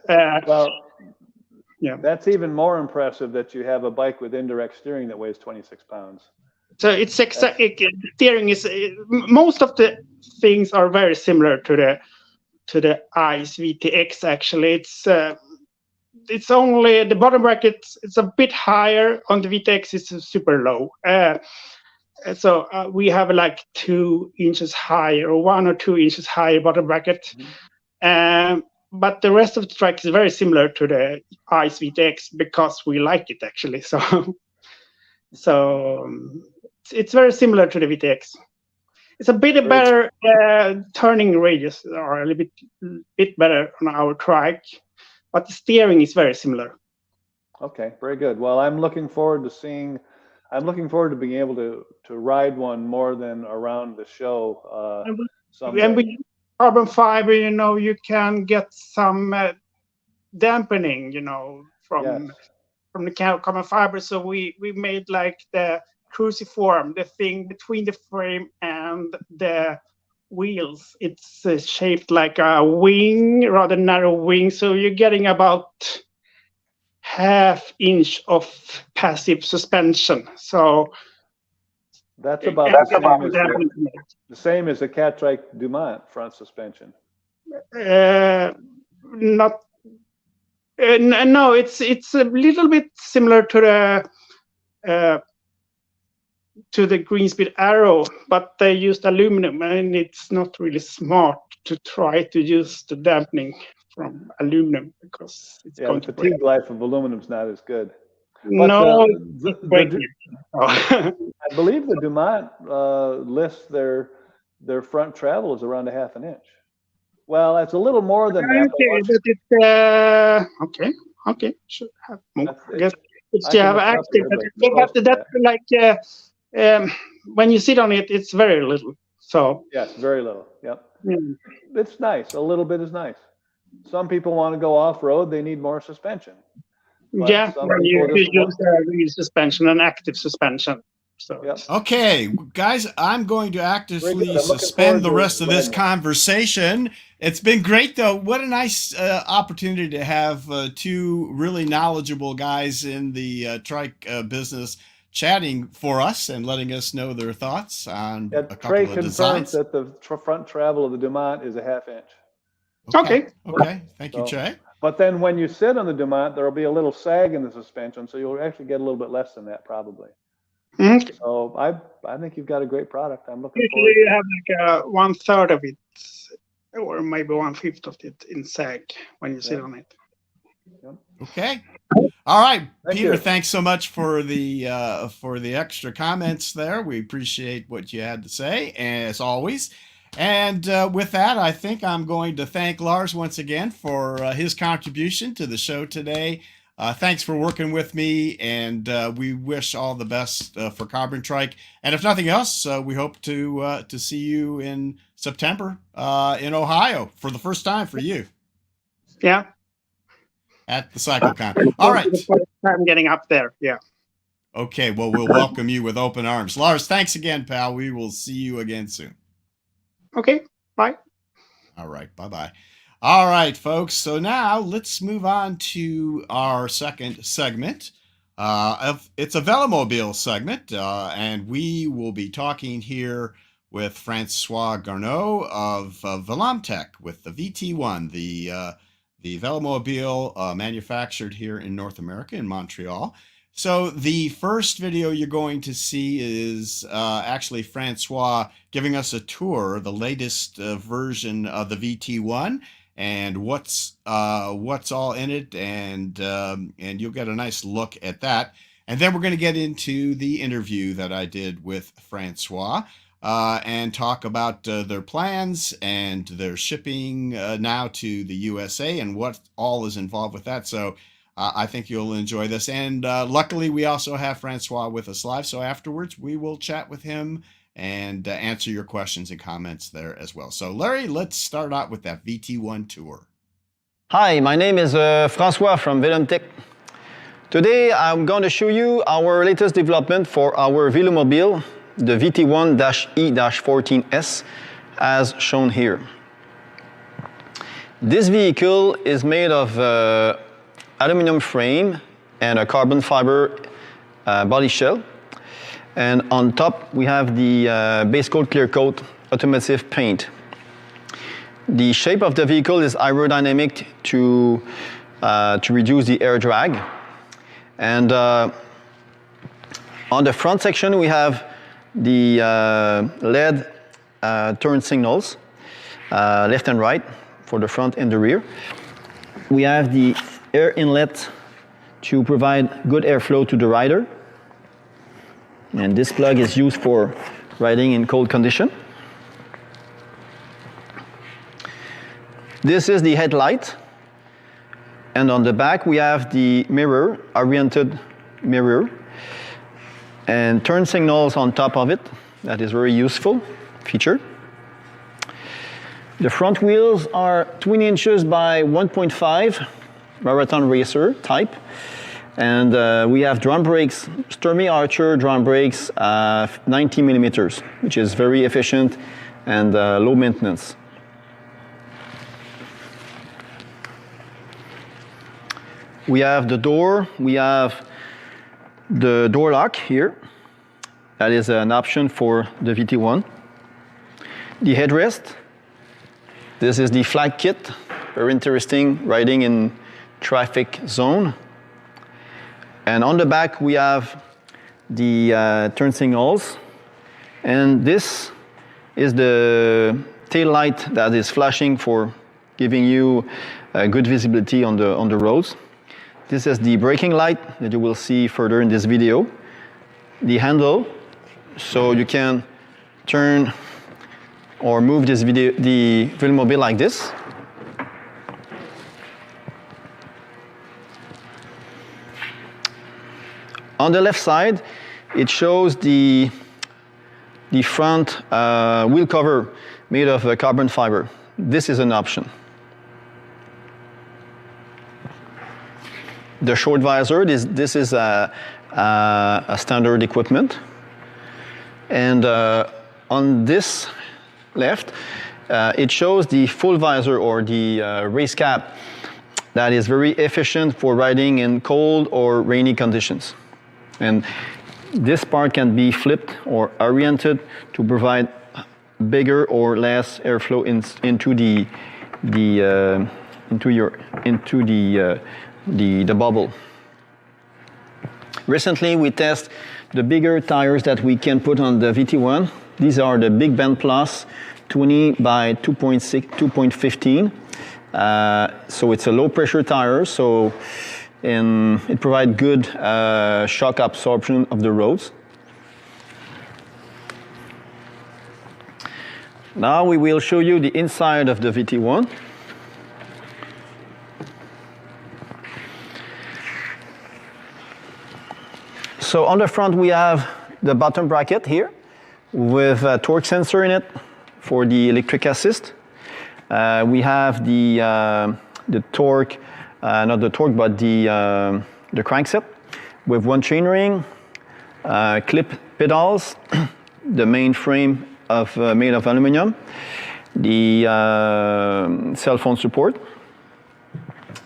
Speaker 5: That's even more impressive that you have a bike with indirect steering that weighs 26 pounds.
Speaker 4: So it's steering is most of the things are very similar to the ICE VTX. Actually, it's it's only the bottom bracket. It's a bit higher on the VTX. It's super low. So we have like 2 inches higher, or 1 or 2 inches higher bottom bracket. But the rest of the trike is very similar to the ICE VTX because we like it actually. So it's very similar to the VTX. It's a bit better turning radius, or a little bit better on our trike, but the steering is very similar.
Speaker 5: Okay, very good. Well, I'm looking forward to being able to ride one more than around the show someday.
Speaker 4: And with carbon fiber, you can get some dampening, from the carbon fiber. So we made like the cruciform, the thing between the frame and the wheels. It's shaped like a wing, rather narrow wing. So you're getting about ½ inch of passive suspension. So
Speaker 5: that's about the same as a Catrike Dumont front suspension.
Speaker 4: No, it's a little bit similar to the Greenspeed Arrow, but they used aluminum, and it's not really smart to try to use the dampening from aluminum because it's going
Speaker 5: the
Speaker 4: to break.
Speaker 5: fatigue life of aluminum is not as good. But,
Speaker 4: No,
Speaker 5: I believe the Dumont lists their front travel is around ½ an inch. Well, it's a little more than that.
Speaker 4: Okay, should have more. I guess it's you have active, but that's like when you sit on it, it's very little. So
Speaker 5: yes, very little. Yep, it's nice. A little bit is nice. Some people want to go off road; they need more suspension. But
Speaker 4: when you use real suspension and active suspension. So
Speaker 1: okay, guys, I'm going to actively suspend the rest of this conversation. It's been great, though. What a nice opportunity to have 2 really knowledgeable guys in the trike business chatting for us and letting us know their thoughts on a couple
Speaker 5: Trey
Speaker 1: of
Speaker 5: confirms
Speaker 1: designs.
Speaker 5: that the front travel of the Dumont is ½ inch.
Speaker 1: Okay. Thank you, Trey.
Speaker 5: But then when you sit on the Dumont, there will be a little sag in the suspension, so you'll actually get a little bit less than that probably.
Speaker 4: Okay.
Speaker 5: So I think you've got a great product. I'm looking forward
Speaker 4: Usually
Speaker 5: to
Speaker 4: you have like 1/3 of it, or maybe 1/5 of it in sag when you sit on it.
Speaker 1: Okay. All right, Peter.
Speaker 5: You.
Speaker 1: Thanks so much for the extra comments there. We appreciate what you had to say, as always. And with that, I think I'm going to thank Lars once again for his contribution to the show today. Thanks for working with me, and we wish all the best for Carbontrike. And if nothing else, we hope to see you in September in Ohio for the first time for you.
Speaker 4: Yeah.
Speaker 1: At the CycleCon. All right.
Speaker 4: I'm getting up there. Yeah.
Speaker 1: Okay. Well, we'll welcome you with open arms. Lars, thanks again, pal. We will see you again soon.
Speaker 4: Okay. Bye.
Speaker 1: All right. Bye-bye. All right, folks. So now let's move on to our second segment. It's a Velomobile segment, and we will be talking here with Francois Garneau of Velomtek with the VT1, the Velomobile manufactured here in North America in Montreal. So the first video you're going to see is actually Francois giving us a tour, the latest version of the VT1, and what's all in it, and you'll get a nice look at that. And then we're going to get into the interview that I did with Francois and talk about their plans and their shipping now to the USA and what all is involved with that. So I think you'll enjoy this. And luckily, we also have Francois with us live. So afterwards, we will chat with him and answer your questions and comments there as well. So Larry, let's start out with that VT1 tour.
Speaker 6: Hi, my name is Francois from Velomtek. Today, I'm going to show you our latest development for our Velomobile, the VT1-E-14S, as shown here. This vehicle is made of aluminum frame and a carbon fiber body shell. And on top, we have the base coat clear coat automotive paint. The shape of the vehicle is aerodynamic to to reduce the air drag. And on the front section, we have the LED turn signals, left and right, for the front and the rear. We have the air inlet to provide good airflow to the rider. And this plug is used for riding in cold condition. This is the headlight. And on the back, we have the mirror, oriented mirror, and turn signals on top of it. That is very useful feature. The front wheels are 20 inches by 1.5 marathon racer type. And we have drum brakes, Sturmey Archer drum brakes, 90 millimeters, which is very efficient and low maintenance. We have the door, we have the door lock here. That is an option for the VT1. The headrest. This is the flag kit. Very interesting, riding in traffic zone. And on the back, we have the turn signals. And this is the tail light that is flashing for giving you good visibility on the roads. This is the braking light that you will see further in this video. The handle, so you can turn or move the Velomobile like this. On the left side, it shows the front wheel cover made of carbon fiber. This is an option. The short visor, this is a standard equipment. And on this left, it shows the full visor or the race cap that is very efficient for riding in cold or rainy conditions. And this part can be flipped or oriented to provide bigger or less airflow into the bubble. Recently, we tested the bigger tires that we can put on the VT1. These are the Big Bend Plus 20 by 2.15. So it's a low pressure tire, so it provides good shock absorption of the roads. Now we will show you the inside of the VT1. So on the front we have the bottom bracket here with a torque sensor in it for the electric assist. We have the torque, not the torque, but the crankset with one chainring, clip pedals, the main frame made of aluminum, the cell phone support.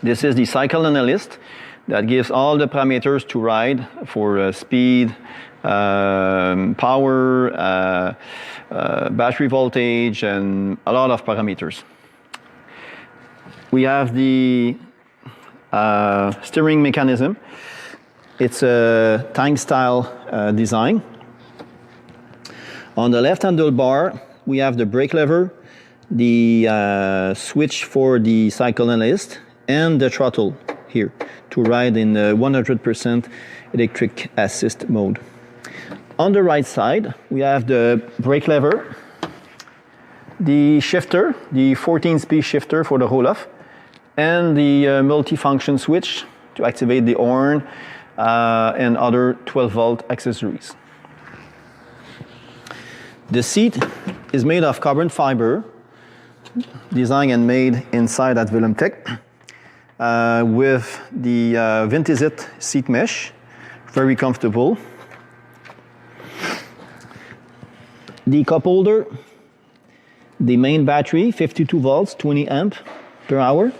Speaker 6: This is the cycle analyst that gives all the parameters to ride for speed, power, battery voltage, and a lot of parameters. We have the steering mechanism. It's a tank style design. On the left handlebar, we have the brake lever, the switch for the cycle analyst, and the throttle here to ride in 100% electric assist mode. On the right side, we have the brake lever, the shifter, the 14-speed shifter for the roll-off, and the multifunction switch to activate the horn and other 12-volt accessories. The seat is made of carbon fiber, designed and made inside at Velomtek, with the exquisite seat mesh, very comfortable. The cup holder, the main battery, 52 volts, 20 amp per hour,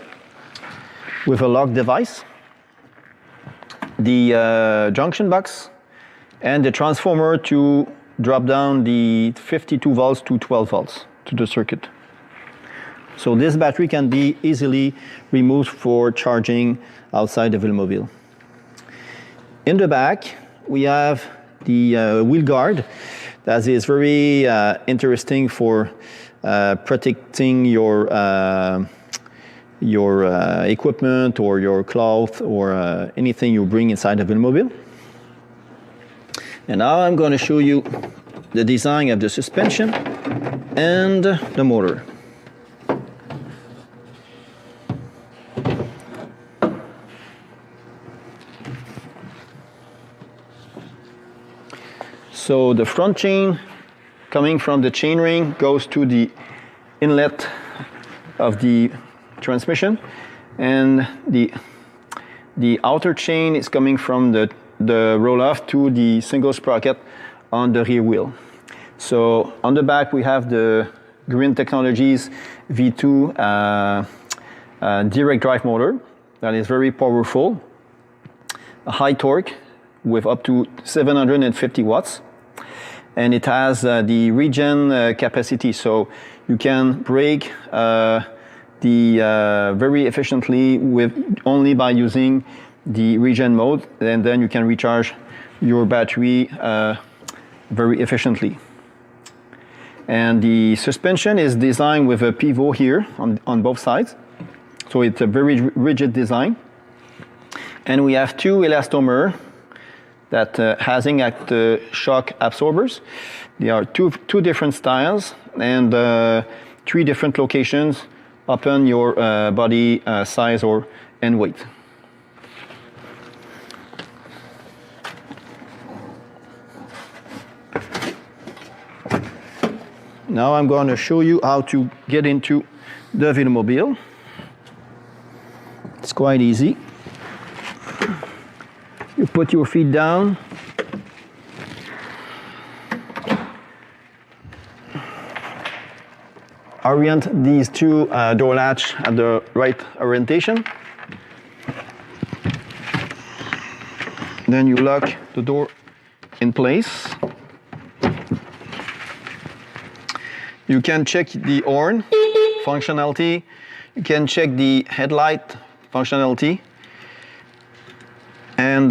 Speaker 6: with a lock device. The junction box, and the transformer to drop down the 52 volts to 12 volts to the circuit. So this battery can be easily removed for charging outside the Velomobile. In the back, we have the wheel guard that is very interesting for protecting your equipment or your cloth or anything you bring inside the Velomobile. And now I'm going to show you the design of the suspension and the motor. So the front chain coming from the chainring goes to the inlet of the transmission, and the outer chain is coming from the roll-off to the single sprocket on the rear wheel. So on the back we have the Green Technologies V2 direct drive motor that is very powerful, a high torque with up to 750 watts, and it has the regen capacity, so you can brake very efficiently with only by using the regen mode, and then you can recharge your battery very efficiently. And the suspension is designed with a pivot here on both sides, so it's a very rigid design. And we have two elastomers that housing at the shock absorbers. There are two different styles and 3 different locations upon your body size and weight. Now I'm going to show you how to get into the Velomobile. It's quite easy. You put your feet down. Orient these two door latch at the right orientation. Then you lock the door in place. You can check the horn functionality. You can check the headlight functionality. And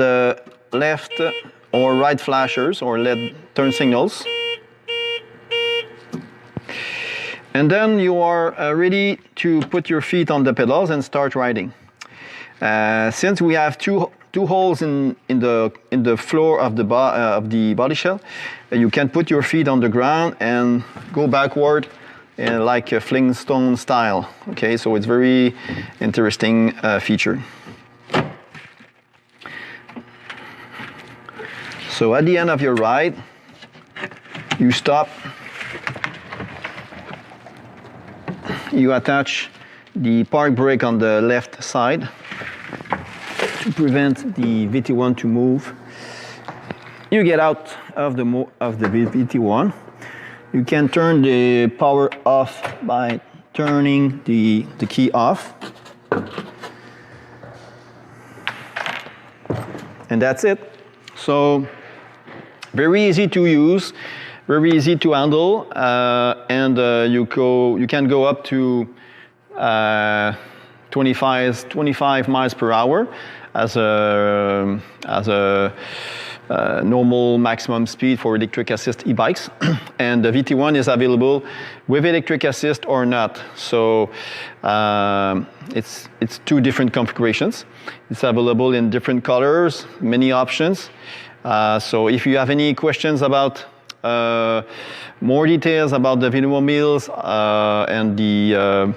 Speaker 6: left or right flashers or LED turn signals. And then you are ready to put your feet on the pedals and start riding. Since we have two holes in the floor of the body shell, you can put your feet on the ground and go backward like a Flintstone style. Okay, so it's very interesting feature. So at the end of your ride, you stop, you attach the park brake on the left side to prevent the VT1 to move. You get out of the VT1. You can turn the power off by turning the key off. And that's it. So very easy to use, very easy to handle, and you can go up to 25 miles per hour as a normal maximum speed for electric assist e-bikes. And the VT1 is available with electric assist or not. So it's 2 different configurations. It's available in different colors, many options. So if you have any questions about more details about the Velomobiles and the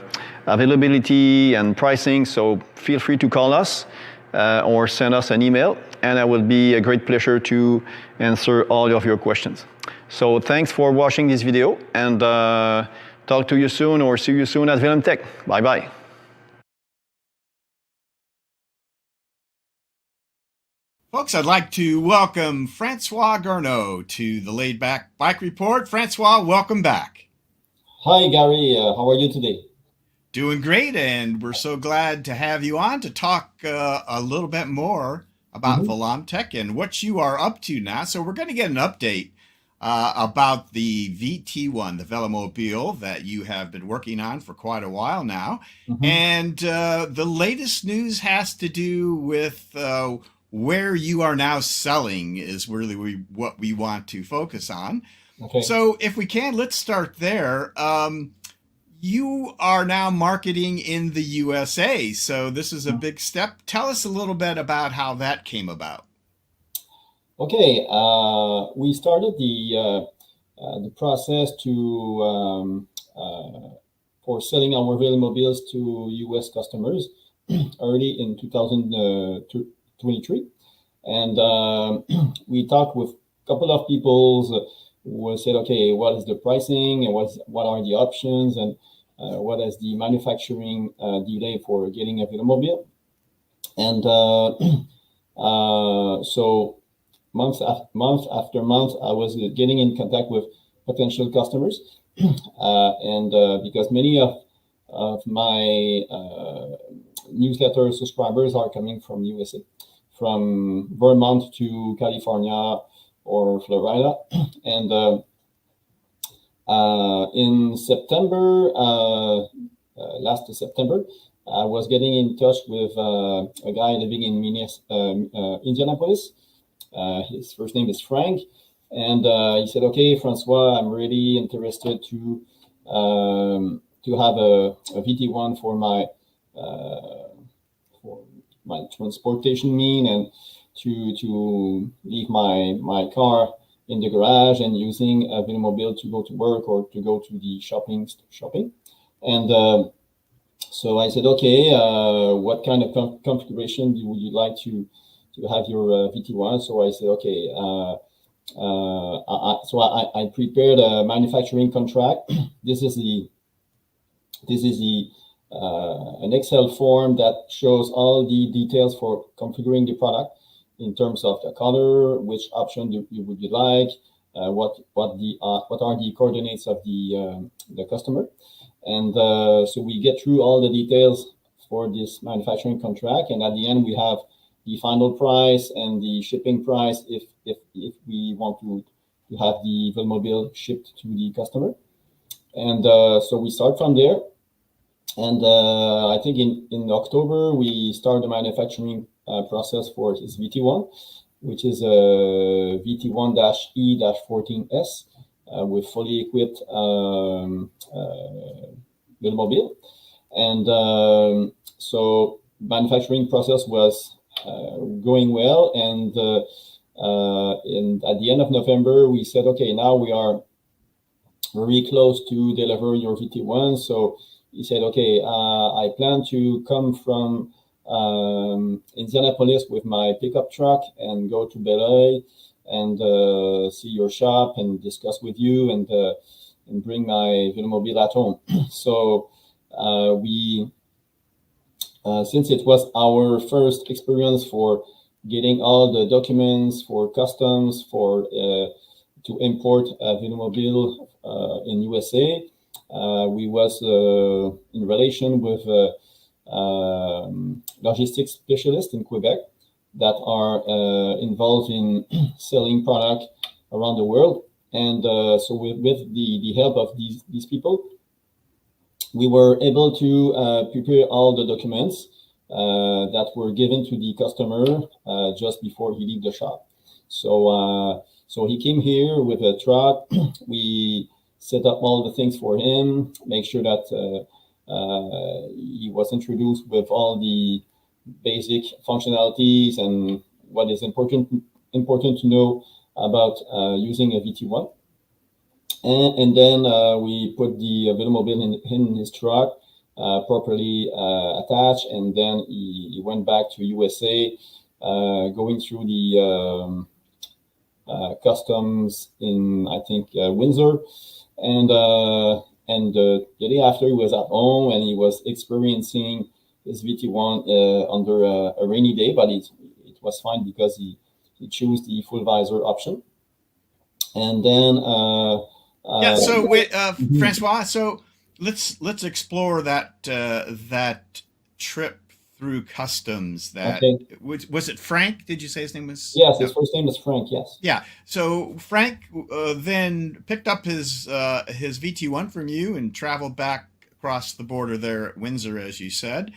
Speaker 6: availability and pricing, so feel free to call us or send us an email, and it will be a great pleasure to answer all of your questions. So thanks for watching this video, and talk to you soon or see you soon at Velomtek. Bye-bye.
Speaker 1: Folks, I'd like to welcome Francois Garneau to the Laid Back Bike Report. Francois, welcome back.
Speaker 7: Hi, Gary. How are you today?
Speaker 1: Doing great, and we're so glad to have you on to talk a little bit more about Velomtek and what you are up to now. So we're going to get an update about the VT1, the Velomobile that you have been working on for quite a while now.
Speaker 7: Mhm.
Speaker 1: And the latest news has to do with where you are now selling is really what we want to focus on.
Speaker 7: Okay.
Speaker 1: So if we can, let's start there. You are now marketing in the USA, so this is a big step. Tell us a little bit about how that came about.
Speaker 7: Okay. We started the process for selling our Velomobiles to US customers early in 2023, and we talked with a couple of people who said, okay, what is the pricing and what are the options and what is the manufacturing delay for getting a Velomobile, and so month after month, I was getting in contact with potential customers, and because many of my newsletter subscribers are coming from USA, from Vermont to California or Florida, and in September, last September, I was getting in touch with a guy living in Indianapolis. His first name is Frank, and he said, "Okay, Francois, I'm really interested to have a VT1 for my transportation mean, and to leave my car in the garage and using a Velomobile to go to work or to go to the shopping." And so I said, "Okay, what kind of configuration would you like to have your VT1?" So I said, "Okay." I prepared a manufacturing contract. This is an Excel form that shows all the details for configuring the product in terms of the color, which option would you like, what are the coordinates of the customer, and so we get through all the details for this manufacturing contract, and at the end we have the final price and the shipping price if we want to have the Velomobile shipped to the customer. And so we start from there. And I think in October, we start the manufacturing process for his VT1, which is a VT1-E-14S with fully equipped Velomobile. And so manufacturing process was going well, and at the end of November, we said, okay, now we are very close to deliver your VT1. So he said, okay, I plan to come from Indianapolis with my pickup truck and go to Bel and see your shop and discuss with you and bring my Velomobile at home. So since it was our first experience for getting all the documents for customs to import a Velomobile in USA, we was in relation with logistics specialists in Quebec that are involved in selling product around the world. And so with the help of these people, we were able to prepare all the documents that were given to the customer just before he leave the shop. So he came here with a truck. We set up all the things for him, make sure that he was introduced with all the basic functionalities and what is important to know about using a VT1. And then we put the Velomobile in his truck, properly attached, and then he went back to USA, going through the customs in, I think, Windsor, and the day after he was at home and he was experiencing his VT1 under a rainy day, but it was fine because he chose the full visor option. And then
Speaker 1: so Francois, so let's explore that trip through customs that was it Frank? Did you say his name was?
Speaker 7: Yes, his first name is Frank. Yes.
Speaker 1: Yeah. So Frank then picked up his VT1 from you and traveled back across the border there at Windsor, as you said.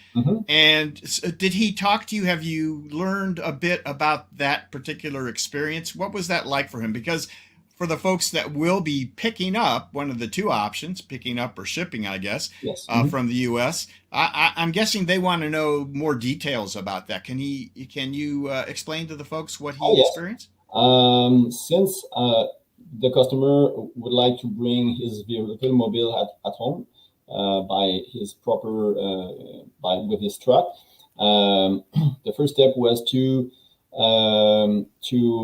Speaker 1: And did he talk to you? Have you learned a bit about that particular experience? What was that like for him? Because for the folks that will be picking up, one of the two options, picking up or shipping, I guess,
Speaker 7: yes.
Speaker 1: From the U.S., I'm guessing they want to know more details about that. Can you explain to the folks what he experienced?
Speaker 7: Since the customer would like to bring his Velomobile at home by his proper with his truck, the first step was to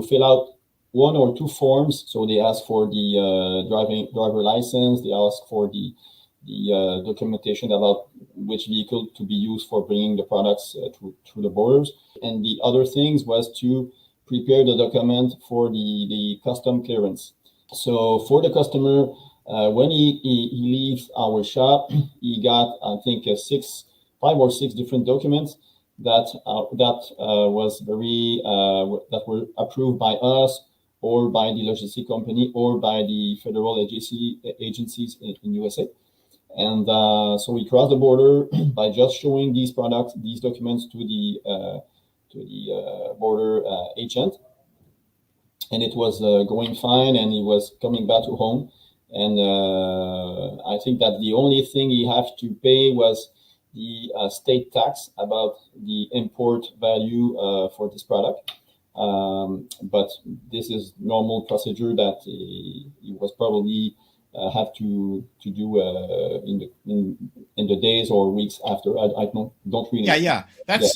Speaker 7: fill out one or two forms. So they ask for the driver license. They ask for the documentation about which vehicle to be used for bringing the products through the borders. And the other things was to prepare the document for the custom clearance. So for the customer, when he leaves our shop, he got, I think, 5 or 6 different documents that was very that were approved by us, or by the logistic company, or by the federal agencies in USA. And so we crossed the border by just showing these documents to the border agent. And it was going fine, and he was coming back to home. And I think that the only thing he had to pay was the state tax about the import value for this product. But this is normal procedure that he was probably have to do in the days or weeks after. I don't really.
Speaker 1: Yeah.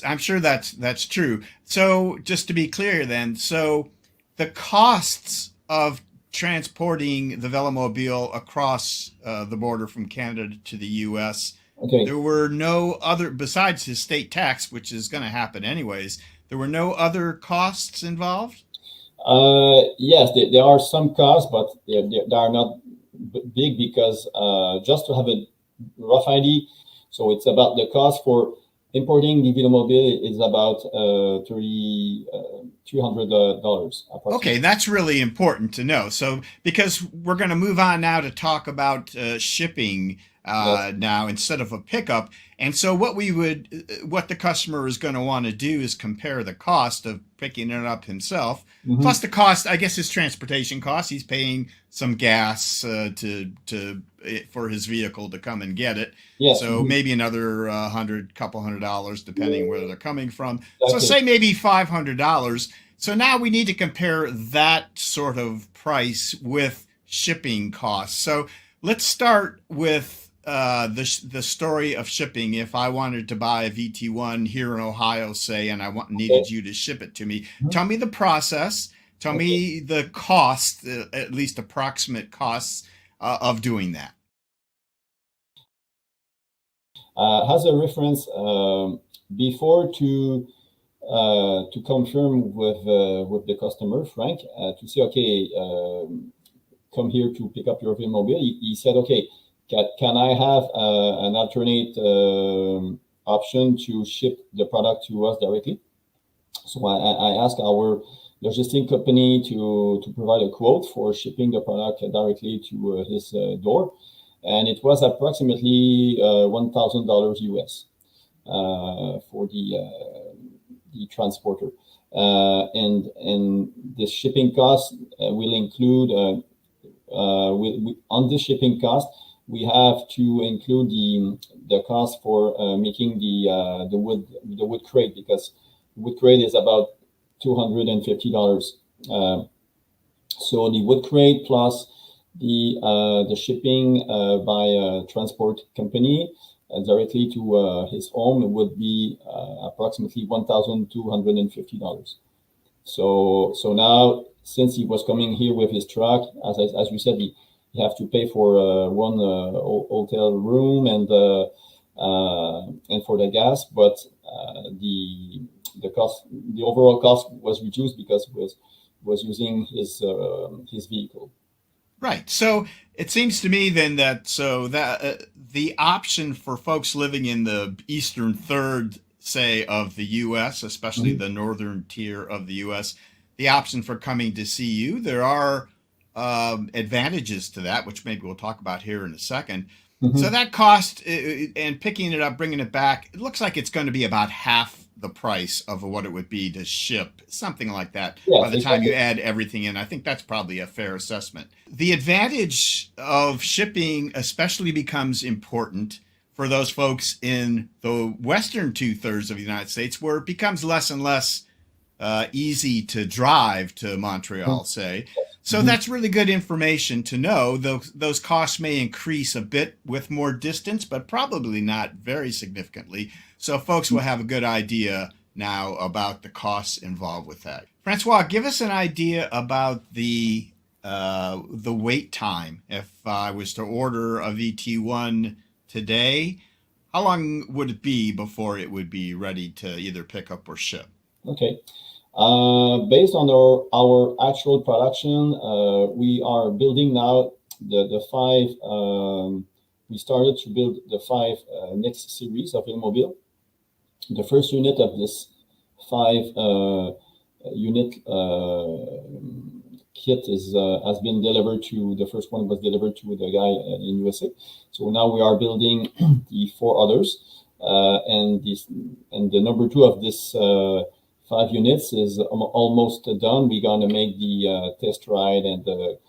Speaker 1: I'm sure that's true. So just to be clear, then, so the costs of transporting the Velomobile across the border from Canada to the U.S.
Speaker 7: Okay.
Speaker 1: There were no other, besides his state tax, which is going to happen anyways. There were no other costs involved?
Speaker 7: Yes, there are some costs, but they are not big, because just to have a rough idea, so it's about the cost for importing the Velomobile is about $300.
Speaker 1: Okay, that's really important to know. So because we're going to move on now to talk about shipping now instead of a pickup. And so what the customer is going to want to do is compare the cost of picking it up himself, plus the cost, I guess, his transportation costs. He's paying some gas for his vehicle to come and get it.
Speaker 7: Yes.
Speaker 1: So maybe another couple $100, depending where they're coming from. So say maybe $500. So now we need to compare that sort of price with shipping costs. So let's start with the story of shipping. If I wanted to buy a VT1 here in Ohio, say, and I needed you to ship it to me, tell me the process. Tell me the cost, at least approximate costs of doing that.
Speaker 7: As a reference, before to confirm with the customer, Frank, to say, okay, come here to pick up your Velomobile, he said, okay, can I have an alternate option to ship the product to us directly? So I asked our logistic company to provide a quote for shipping the product directly to his door, and it was approximately $1,000 US for the transporter, and the shipping cost will include on the shipping cost, we have to include the cost for making the wood crate, because wood crate is about $250. So the wood crate plus the shipping by a transport company directly to his home would be approximately $1,250. So now, since he was coming here with his truck, as you said, he have to pay for one hotel room and for the gas, but the cost, the overall cost was reduced because was using his vehicle.
Speaker 1: Right. So it seems to me then that the option for folks living in the eastern third say, of the U.S., especially the northern tier of the U.S., the option for coming to see you. There are advantages to that, which maybe we'll talk about here in a second. So that cost and picking it up, bringing it back, it looks like it's going to be about half the price of what it would be to ship, something like that.
Speaker 7: Yes,
Speaker 1: by the time you add everything in. I think that's probably a fair assessment. The advantage of shipping especially becomes important for those folks in the western 2/3 of the United States, where it becomes less and less easy to drive to Montreal, say. So that's really good information to know. Those costs may increase a bit with more distance, but probably not very significantly. So folks will have a good idea now about the costs involved with that. Francois, give us an idea about the wait time. If I was to order a VT1 today, how long would it be before it would be ready to either pick up or ship?
Speaker 7: Okay. Based on our actual production, we are building now the 5. We started to build the 5 next series of Velomobile. The first unit of this 5 unit kit has been delivered to, the first one was delivered to the guy in USA. So now we are building the 4 others, and the number 2 of this 5 units is almost done. We're going to make the test ride and the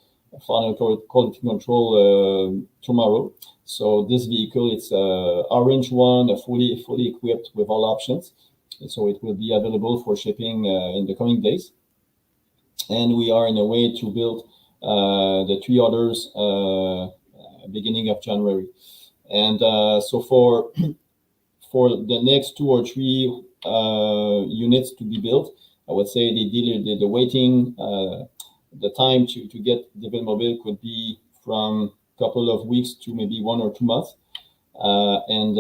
Speaker 7: final quality control tomorrow. So this vehicle, it's an orange one, fully equipped with all options. So it will be available for shipping in the coming days. And we are in a way to build the 3 others beginning of January. And so for the next 2 or 3 units to be built, I would say the waiting, the time to get the Velomobile could be from a couple of weeks to maybe 1 or 2 months. And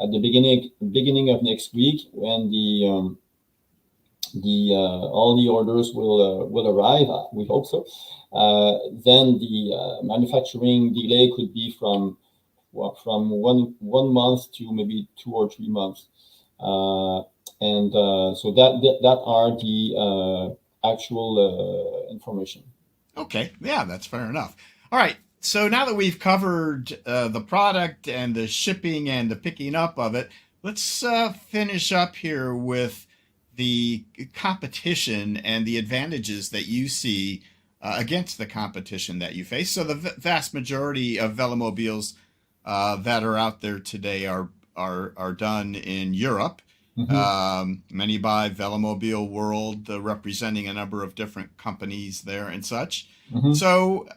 Speaker 7: at the beginning of next week, when all the orders will arrive, we hope so, then the manufacturing delay could be from 1 month to maybe 2 or 3 months. And so that are the actual information.
Speaker 1: Okay, yeah, that's fair enough. All right, so now that we've covered the product and the shipping and the picking up of it, let's finish up here with the competition and the advantages that you see against the competition that you face. So the vast majority of Velomobiles that are out there today are done in Europe. Many by Velomobile World, representing a number of different companies there and such. So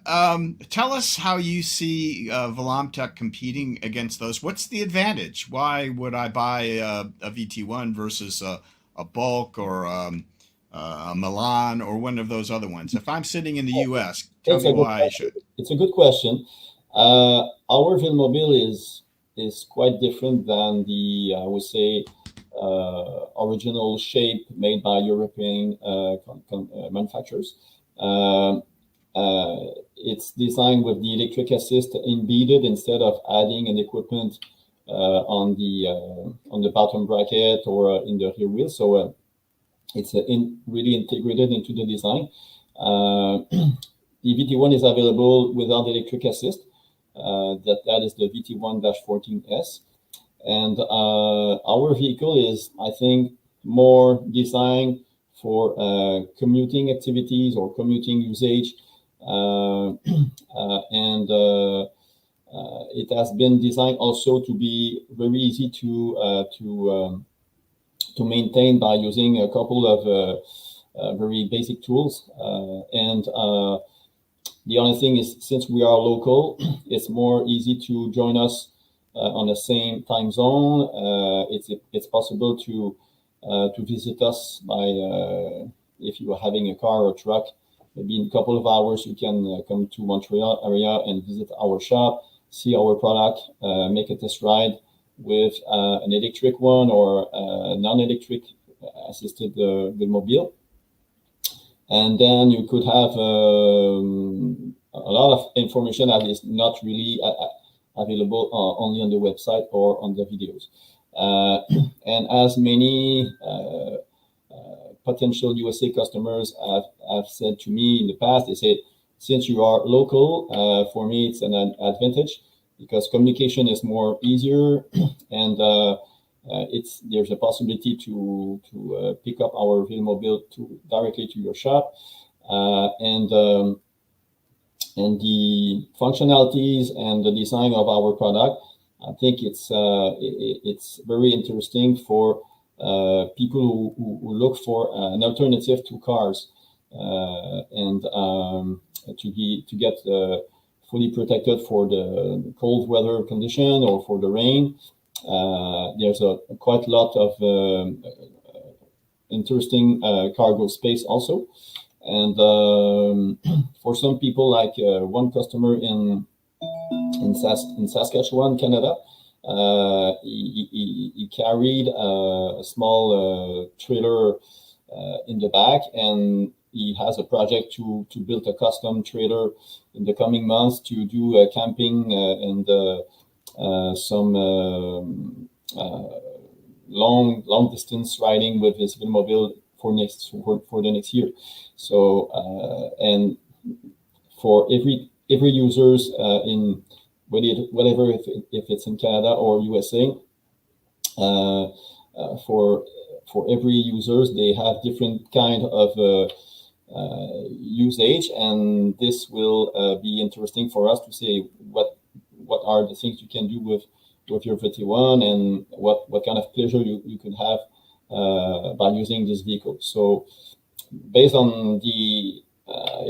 Speaker 1: tell us how you see Velomtek competing against those. What's the advantage? Why would I buy a VT1 versus a Bulk or a Milan or one of those other ones? If I'm sitting in the U.S., tell me why I should.
Speaker 7: It's a good question. Our Velomobile is quite different than the, I would say, original shape made by European manufacturers. It's designed with the electric assist embedded instead of adding an equipment on the bottom bracket or in the rear wheel. So it's really integrated into the design. The VT1 is available without electric assist. That is the VT1-14S. And our vehicle is, I think, more designed for commuting activities or commuting usage. It has been designed also to be very easy to maintain by using a couple of very basic tools. The only thing is, since we are local, it's more easy to join us on the same time zone. It's possible to visit us by if you are having a car or truck. Maybe in a couple of hours you can come to Montreal area and visit our shop, see our product, make a test ride with an electric one or a non-electric assisted Velomobile. And then you could have a lot of information that is not really available only on the website or on the videos. And as many potential USA customers have said to me in the past, they say, since you are local, for me it's an advantage because communication is more easier, and there's a possibility to pick up our Velomobile directly to your shop, and the functionalities and the design of our product. I think it's very interesting for people who look for an alternative to cars, and to get fully protected for the cold weather condition or for the rain. There's quite a lot of interesting cargo space also. And for some people, like one customer in Saskatchewan, Canada, he carried a small trailer in the back, and he has a project to build a custom trailer in the coming months to do camping and some long distance riding with his Velomobile for the next year. So and for every users in whatever if it's in Canada or USA, for every users they have different kind of usage, and this will be interesting for us to say what are the things you can do with your VT1 and what kind of pleasure you could have by using this vehicle. So based on the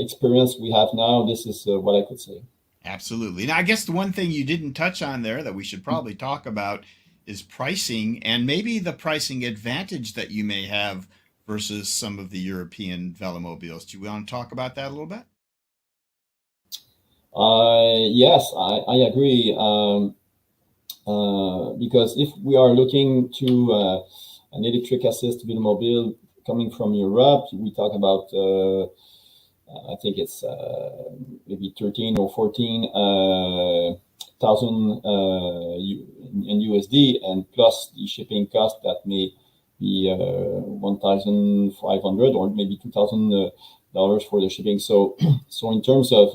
Speaker 7: experience we have now, this is what I could say.
Speaker 1: Absolutely. Now, I guess the one thing you didn't touch on there that we should probably talk about is pricing, and maybe the pricing advantage that you may have versus some of the European Velomobiles. Do you want to talk about that a little bit?
Speaker 7: Yes, I agree. Because if we are looking to an electric assist Velomobile coming from Europe, we talk about I think it's maybe 13 or 14,000 in USD, and plus the shipping cost that may be 1,500 or maybe $2,000 for the shipping. So in terms of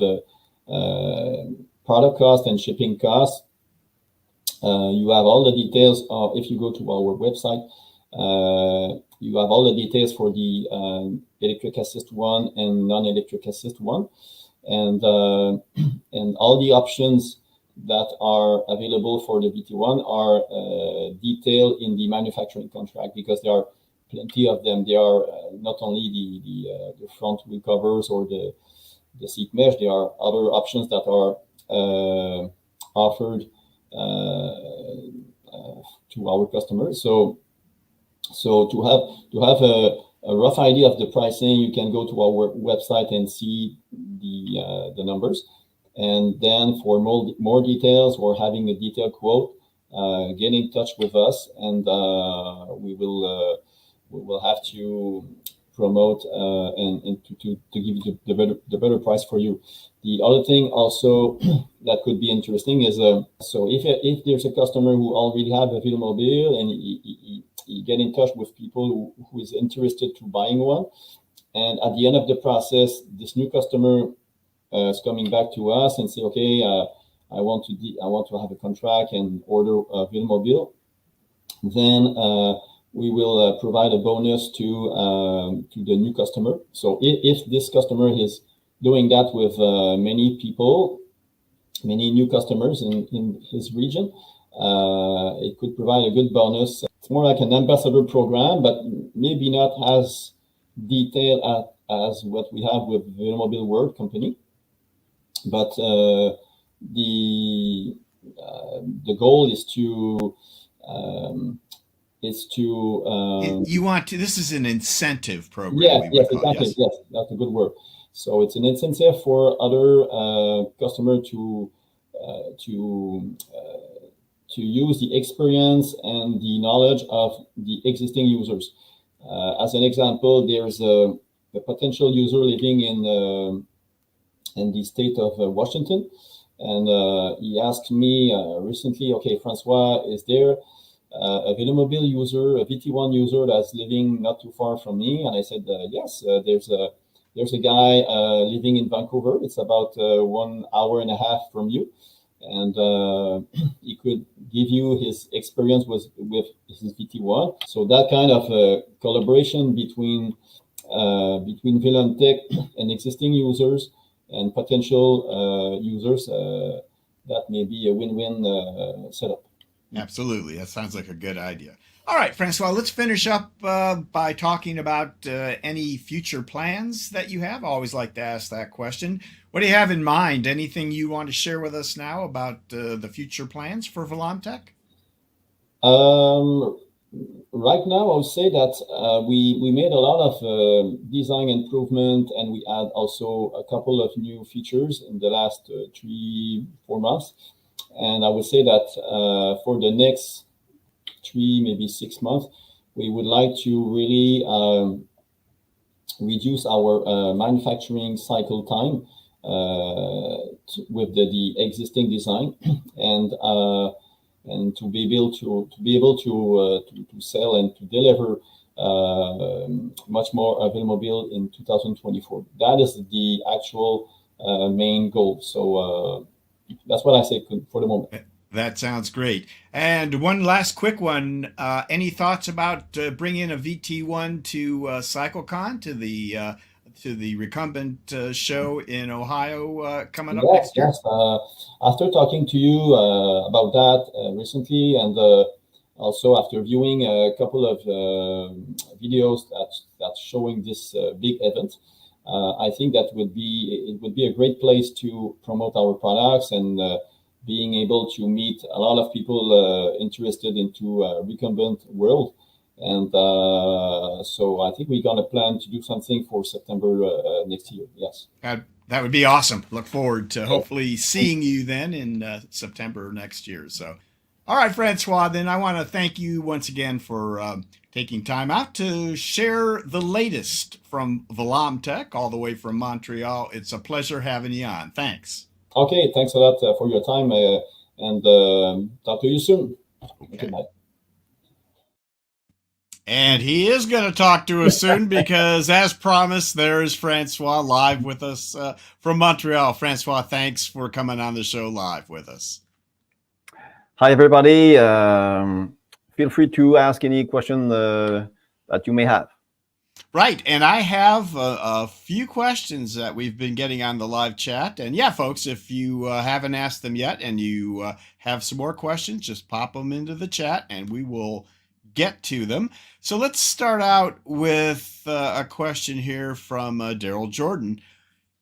Speaker 7: product cost and shipping cost, you have all the details. If you go to our website, you have all the details for the electric assist one and non-electric assist one, and all the options that are available for the VT1 are detailed in the manufacturing contract, because there are plenty of them. They are not only the front wheel covers or the seat mesh. There are other options that are offered to our customers. So to have a rough idea of the pricing, you can go to our website and see the numbers. And then for more details or having a detailed quote, get in touch with us, and we will have to promote and to give you the better price for you. The other thing also that could be interesting is so if there's a customer who already have a Velomobile and he get in touch with people who is interested to buying one, and at the end of the process, this new customer is coming back to us and say, okay, I want to have a contract and order a Velomobile. Then we will provide a bonus to the new customer. So if this customer is doing that with many people, many new customers in his region, it could provide a good bonus. It's more like an ambassador program, but maybe not as detailed as what we have with Velomobile World Company. But the goal is to
Speaker 1: you want to, this is an incentive program.
Speaker 7: Yes, exactly. Yes, that's a good word. So it's an incentive for other customer to use the experience and the knowledge of the existing users. As an example, there's a potential user living in the state of Washington, and he asked me recently, okay, Francois, is there a Velomobile user, a VT1 user that's living not too far from me, and I said, yes, there's a guy living in Vancouver. It's about 1 hour and a half from you, and he could give you his experience with his VT1. So that kind of collaboration between Velomtek and existing users and potential users, that may be a win-win setup.
Speaker 1: Absolutely. That sounds like a good idea. All right, Francois, let's finish up by talking about any future plans that you have. I always like to ask that question. What do you have in mind? Anything you want to share with us now about the future plans for Velomtek?
Speaker 7: Right now, I would say that we made a lot of design improvement, and we add also a couple of new features in the last 3-4 months. And I would say that for the next 3, maybe 6 months, we would like to really reduce our manufacturing cycle time with the existing design, and to be able to sell and to deliver much more Velomobile in 2024. That is the actual main goal. So that's what I say for the moment.
Speaker 1: That sounds great. And one last quick one. Any thoughts about bringing a VT1 to CycleCon, to the recumbent show in Ohio coming up next year?
Speaker 7: Yes. After talking to you about that recently, and also after viewing a couple of videos that's showing this big event, I think that would be a great place to promote our products and being able to meet a lot of people interested into recumbent world. And so I think we're going to plan to do something for September next year. Yes.
Speaker 1: That would be awesome. Look forward to hopefully seeing you then in September next year. So, all right, Francois, then I want to thank you once again for taking time out to share the latest from Velomtek all the way from Montreal. It's a pleasure having you on. Thanks.
Speaker 7: Okay, thanks a lot for your time, and talk to you soon.
Speaker 1: Okay.
Speaker 7: Good night.
Speaker 1: And he is going to talk to us soon because, as promised, there is Francois live with us from Montreal. Francois, thanks for coming on the show live with us.
Speaker 6: Hi, everybody. Feel free to ask any question that you may have.
Speaker 1: Right. And I have a few questions that we've been getting on the live chat. And yeah, folks, if you haven't asked them yet and you have some more questions, just pop them into the chat and we will get to them. So let's start out with a question here from Daryl Jordan.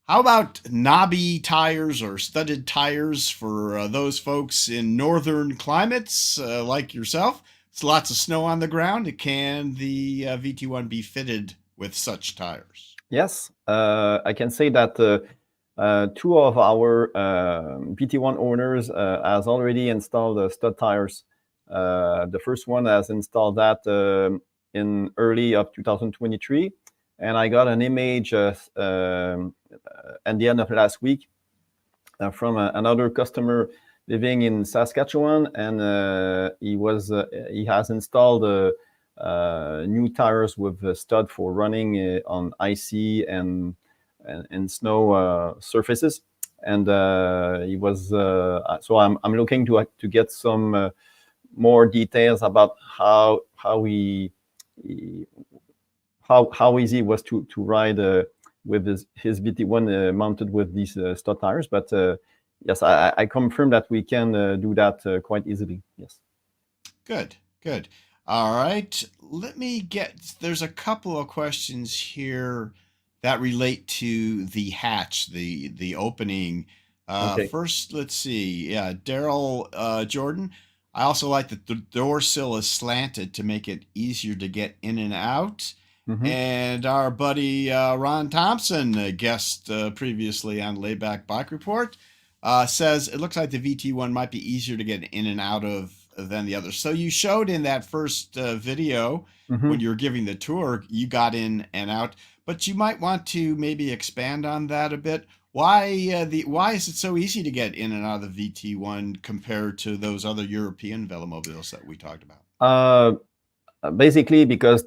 Speaker 1: How about knobby tires or studded tires for those folks in northern climates like yourself? It's lots of snow on the ground. Can the VT1 be fitted with such tires?
Speaker 6: Yes, I can say that 2 of our VT1 owners has already installed stud tires. The first one has installed that in early of 2023, and I got an image at the end of last week from another customer living in Saskatchewan, and he has installed new tires with stud for running on icy and snow surfaces, and he was so I'm looking to get some more details about how easy it was to ride with his VT1 mounted with these stud tires. But yes, I confirm that we can do that quite easily. Yes.
Speaker 1: Good. All right. There's a couple of questions here that relate to the hatch, the opening.
Speaker 6: Okay.
Speaker 1: First, let's see. Yeah, Daryl Jordan. I also like that the door sill is slanted to make it easier to get in and out.
Speaker 6: Mm-hmm.
Speaker 1: And our buddy Ron Thompson, a guest previously on Layback Bike Report, says it looks like the VT1 might be easier to get in and out of than the others. So you showed in that first video when you were giving the tour, you got in and out, but you might want to maybe expand on that a bit. why is it so easy to get in and out of the VT1 compared to those other European Velomobiles that we talked about?
Speaker 6: Basically, because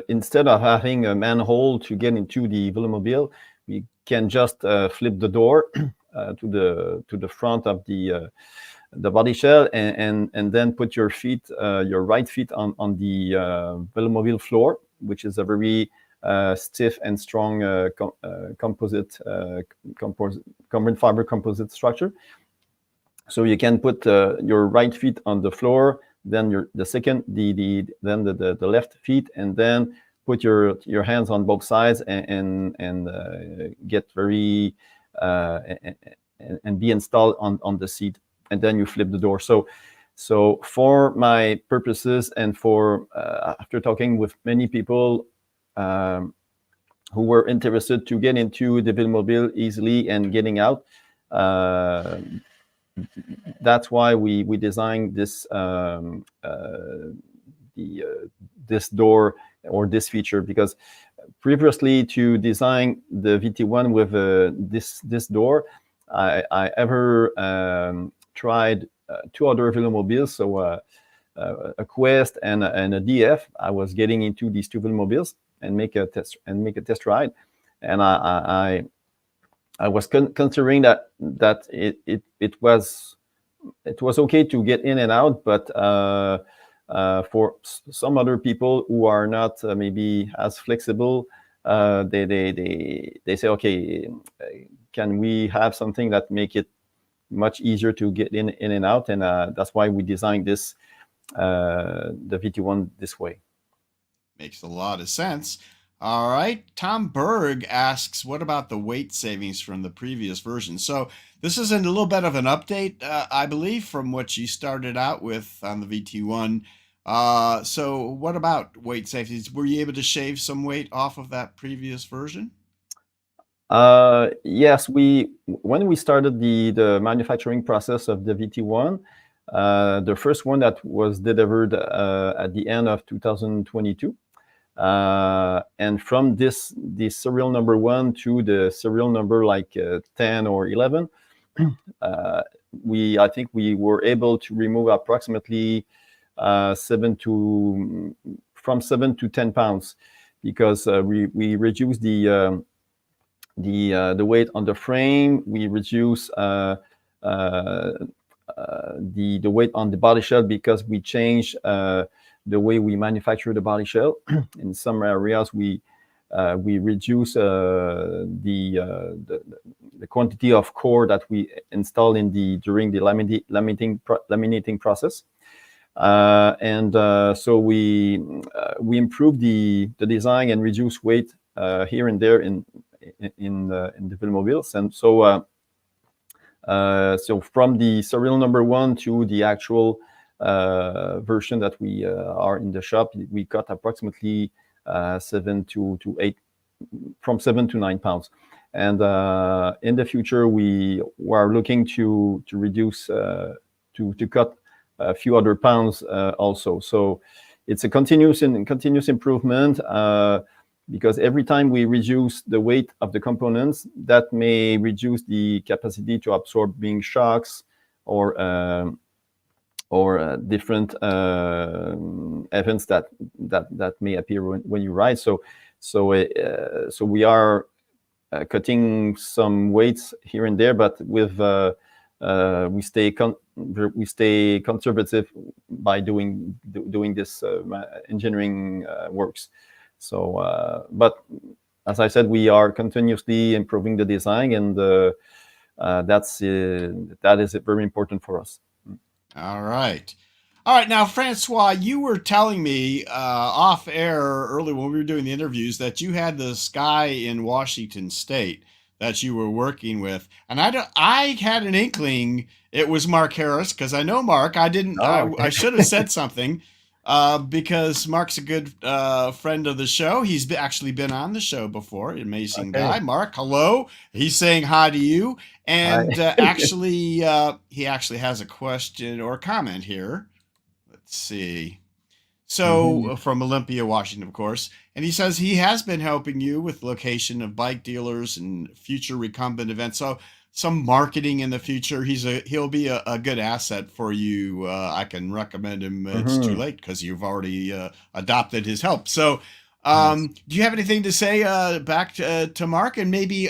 Speaker 6: instead of having a manhole to get into the Velomobile, we can just flip the door to the front of the body shell and then put your feet, your right feet on the Velomobile floor, which is a very stiff and strong composite carbon fiber composite structure. So you can put your right feet on the floor, then the left feet, and then put your hands on both sides and get very and be installed on the seat, and then you flip the door. So for my purposes and for after talking with many people who were interested to get into the Velomobile easily and getting out, that's why we designed this this door or this feature, because previously to design the VT1 with this door, I ever tried two other Velomobiles, so a Quest and a DF. I was getting into these two Velomobiles and make a test ride, and I was considering that it was okay to get in and out, but for some other people who are not maybe as flexible, they say, okay, can we have something that make it much easier to get in and out? And that's why we designed this the VT1 this way.
Speaker 1: Makes a lot of sense. All right. Tom Berg asks, what about the weight savings from the previous version? So this is a little bit of an update, I believe, from what you started out with on the VT1. So what about weight savings? Were you able to shave some weight off of that previous version?
Speaker 6: Yes, when we started the manufacturing process of the VT1, the first one that was delivered at the end of 2022. And from the serial number 1 to the serial number like 10 or 11, I think we were able to remove approximately 7 to 10 pounds, because we reduced the weight on the frame. We reduce the weight on the body shell, because we changed the way we manufacture the body shell. In some areas, we reduce the quantity of core that we install during the laminating process. So we improve the design and reduce weight here and there in the Velomobiles. And so so from the serial number 1 to the actual version that we are in the shop, we cut approximately 7 to 9 pounds. And in the future, we are looking to reduce to cut a few other pounds also. So it's a continuous improvement, because every time we reduce the weight of the components, that may reduce the capacity to absorb being shocks or different events that may appear when you ride. So we are cutting some weights here and there, but with we stay conservative by doing this engineering works. So, but as I said, we are continuously improving the design, and that is very important for us.
Speaker 1: All right. Now, Francois, you were telling me off air earlier when we were doing the interviews that you had this guy in Washington State that you were working with, and I had an inkling it was Mark Harris, because I know Mark. I didn't. I should have said something because Mark's a good friend of the show. He's actually been on the show before. Amazing guy, Mark. Hello. He's saying hi to you. And actually, he actually has a question or a comment here. Let's see. So from Olympia, Washington, of course. And he says he has been helping you with location of bike dealers and future recumbent events. So some marketing in the future. He'll be a good asset for you. I can recommend him. It's too late because you've already adopted his help. So do you have anything to say back to Mark, and maybe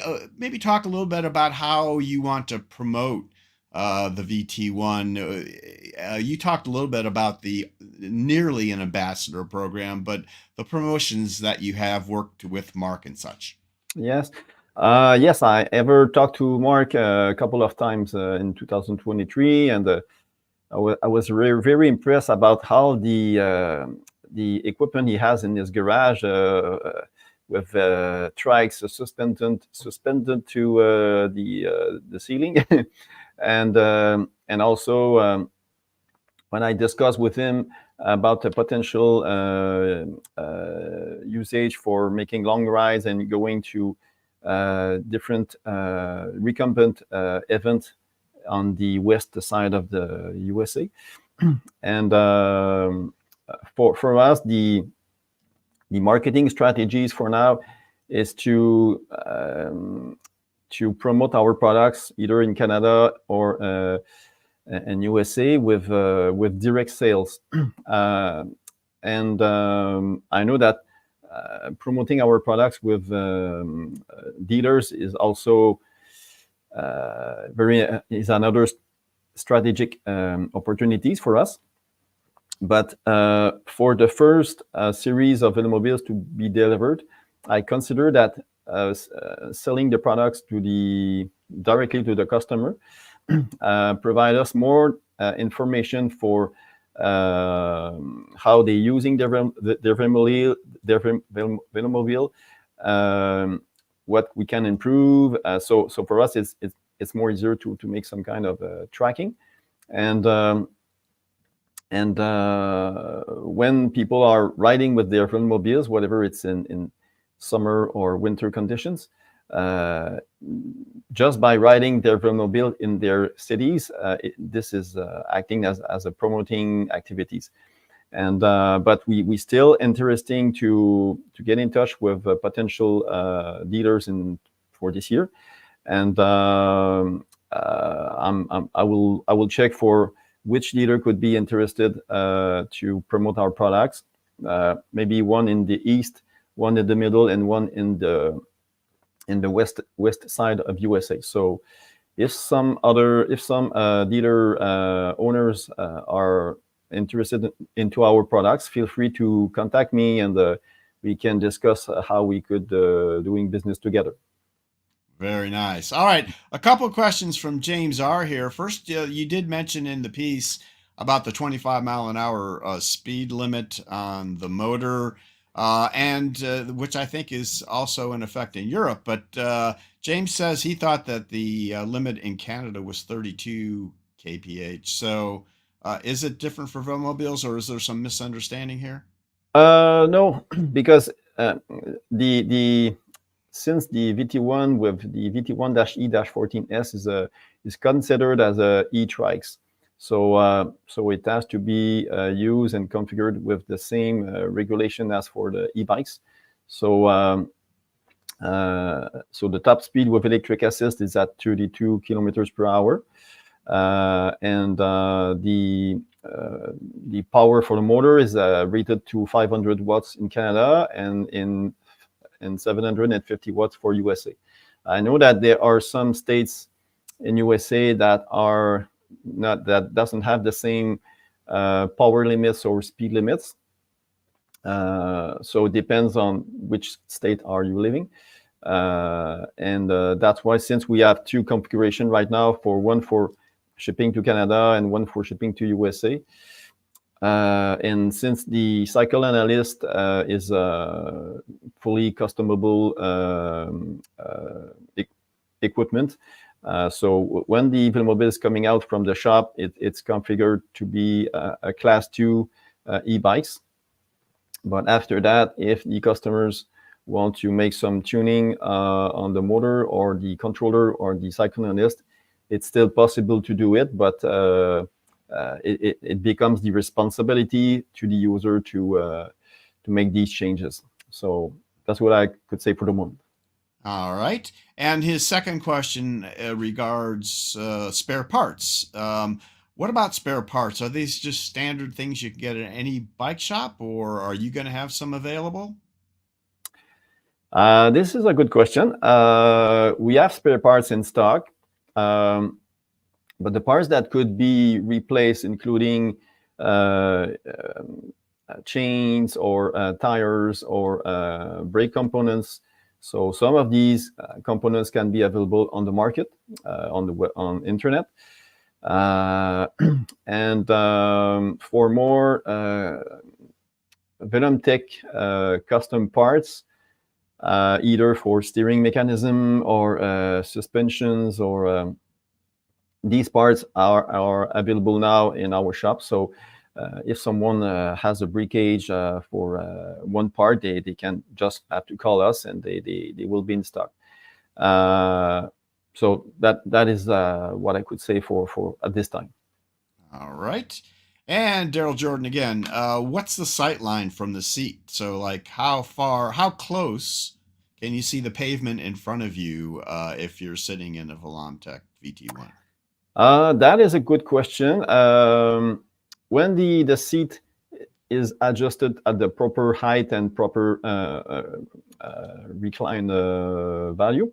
Speaker 1: talk a little bit about how you want to promote the VT1? You talked a little bit about the nearly an ambassador program, but the promotions that you have worked with Mark and such.
Speaker 6: Yes. Yes, I ever talked to Mark a couple of times in 2023, and I was very, very impressed about how the equipment he has in his garage with trikes suspended to the ceiling, and also when I discussed with him about the potential usage for making long rides and going to different recumbent events on the west side of the USA, and for us the marketing strategies for now is to promote our products either in Canada or in USA with direct sales, and I know that promoting our products with dealers is also is another strategic opportunities for us. But for the first series of Velomobiles to be delivered, I consider that selling the products directly to the customer provide us more information for how they're using their Velomobile, what we can improve. So for us, it's more easier to make some kind of tracking, and when people are riding with their Velomobiles, whatever it's in summer or winter conditions, just by riding their Velomobile in their cities, this is acting as a promoting activities. And but we still interesting to get in touch with potential dealers for this year, and I will check for which dealer could be interested to promote our products. Maybe one in the east, one in the middle, and one in the west side of USA. So if some dealer owners are interested into our products, feel free to contact me, and we can discuss how we could doing business together.
Speaker 1: Very nice. All right, a couple of questions from James R. here. First, you did mention in the piece about the 25-mile-an-hour speed limit on the motor, and which I think is also in effect in Europe. But James says he thought that the limit in Canada was 32 kph. So is it different for Velomobiles, or is there some misunderstanding here?
Speaker 6: No, because since the VT1 with the VT1-E-14S is considered as a e-trikes, so it has to be used and configured with the same regulation as for the e-bikes. So the top speed with electric assist is at 32 kilometers per hour, and the power for the motor is rated to 500 watts in Canada and in 750 watts for USA. I know that there are some states in USA that doesn't have the same power limits or speed limits. So it depends on which state are you living, and that's why, since we have two configuration right now, one for shipping to Canada and one for shipping to USA. And since the cycle analyst is fully customable equipment, so when the Velomobile is coming out from the shop, it's configured to be a Class 2 e-bikes. But after that, if the customers want to make some tuning on the motor or the controller or the cycle analyst, it's still possible to do it, but it becomes the responsibility to the user to make these changes. So that's what I could say for the moment.
Speaker 1: All right. And his second question regards spare parts. What about spare parts? Are these just standard things you can get at any bike shop, or are you going to have some available?
Speaker 6: This is a good question. We have spare parts in stock, but the parts that could be replaced, including chains or tires or brake components. So some of these components can be available on the market, on internet. And for more Velomtek custom parts, either for steering mechanism or suspensions, or these parts are available now in our shop. So if someone has a breakage for one part, they can just have to call us, and they will be in stock. So that is what I could say for at this time.
Speaker 1: All right. And Daryl Jordan again, what's the sight line from the seat? So like how close can you see the pavement in front of you if you're sitting in a Velomtek VT1?
Speaker 6: That is a good question. When the seat is adjusted at the proper height and proper recline value,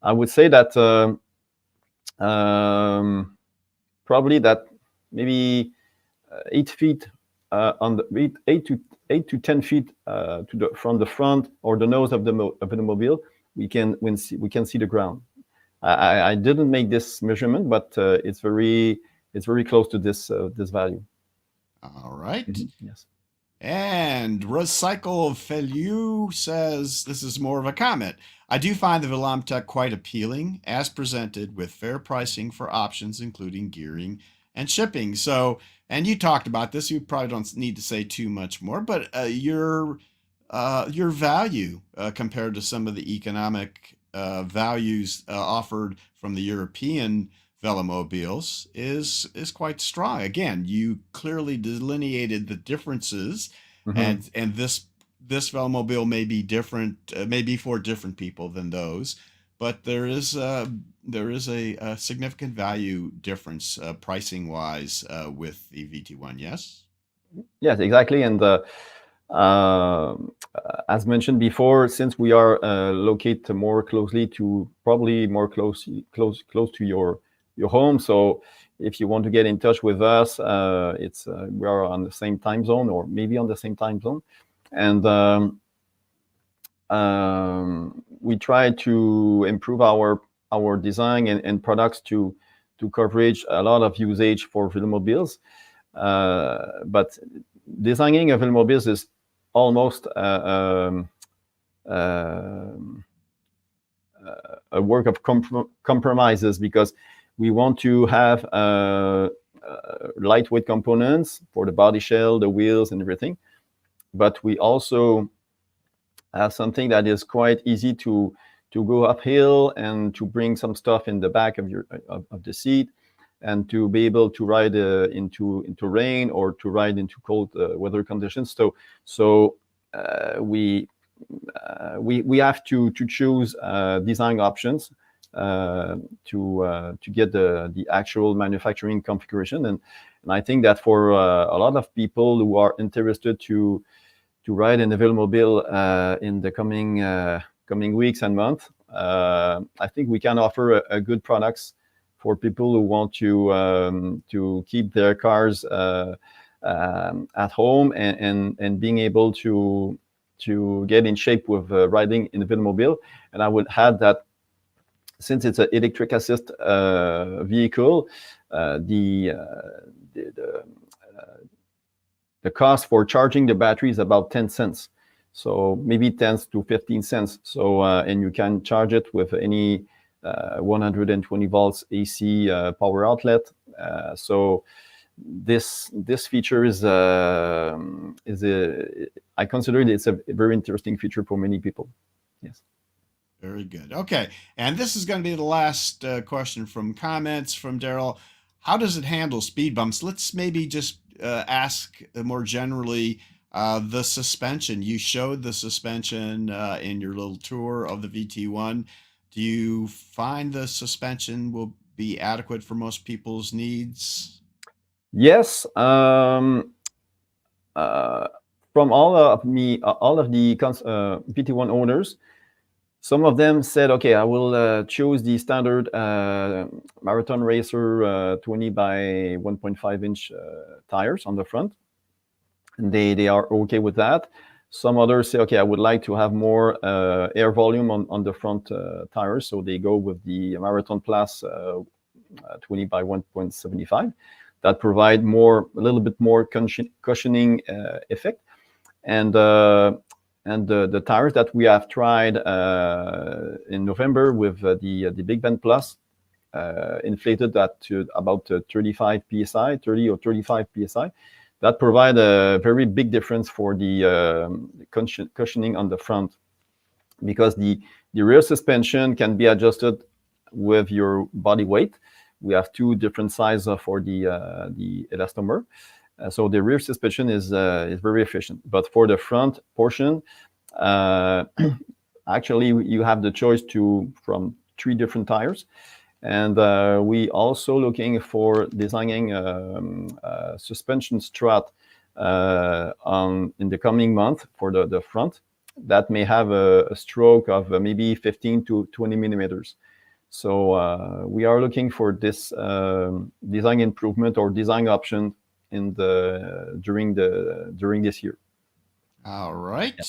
Speaker 6: I would say that probably that maybe 8 feet on the 8 to 10 feet from the front or the nose of the mobile, we can see the ground. I didn't make this measurement, but it's very close to this value.
Speaker 1: All right.
Speaker 6: Mm-hmm. Yes.
Speaker 1: And Recycle Felu says, this is more of a comment. I do find the Velomtek quite appealing as presented, with fair pricing for options, including gearing and shipping. So, and you talked about this, you probably don't need to say too much more, but your value compared to some of the economic values offered from the European Velomobiles is quite strong. Again, you clearly delineated the differences, mm-hmm. and this Velomobile may be different, maybe for different people than those, but there is a significant value difference pricing wise with the VT1. Yes.
Speaker 6: Yes, exactly, and as mentioned before, since we are located more closely to close to your home, so if you want to get in touch with us, we are on the same time zone, or maybe on the same time zone, and we try to improve our design and products to coverage a lot of usage for Velomobiles, but designing a Velomobile is almost a work of compromises, because we want to have lightweight components for the body shell, the wheels, and everything. But we also have something that is quite easy to go uphill and to bring some stuff in the back of the seat, and to be able to ride into rain or to ride into cold weather conditions. So we have to choose design options to get the actual manufacturing configuration, and I think that for a lot of people who are interested to ride in the Velomobile in the coming weeks and months, I think we can offer a good products for people who want to keep their cars at home and being able to get in shape with riding in the Velomobile. And I would add that since it's an electric assist vehicle, the cost for charging the battery is about 10 cents. So maybe 10 to 15 cents. So and you can charge it with any 120 volts AC power outlet. So this feature is I consider it's a very interesting feature for many people. Yes.
Speaker 1: Very good. Okay, and this is going to be the last question from comments from Daryl. how does it handle speed bumps? Let's maybe just ask more generally the suspension. You showed the suspension in your little tour of the VT1. Do you find the suspension will be adequate for most people's needs?
Speaker 6: Yes. From all of the VT1 owners, some of them said, okay, I will choose the standard marathon racer 20 by 1.5 inch tires on the front. And they are okay with that. Some others say, okay, I would like to have more air volume on the front tires. So they go with the Marathon Plus 20 by 1.75 that provide a little bit more cushioning effect. And the tires that we have tried in November with the Big Bend Plus inflated that to about 35 psi, 30 or 35 psi. That provide a very big difference for the cushioning on the front, because the rear suspension can be adjusted with your body weight. We have two different sizes for the elastomer. So the rear suspension is very efficient. But for the front portion, actually you have the choice from 3 different tires. And we also looking for designing suspension strut in the coming month for the front that may have a stroke of maybe 15 to 20 millimeters. So we are looking for this design improvement or design option during this year.
Speaker 1: All right.
Speaker 6: Yeah.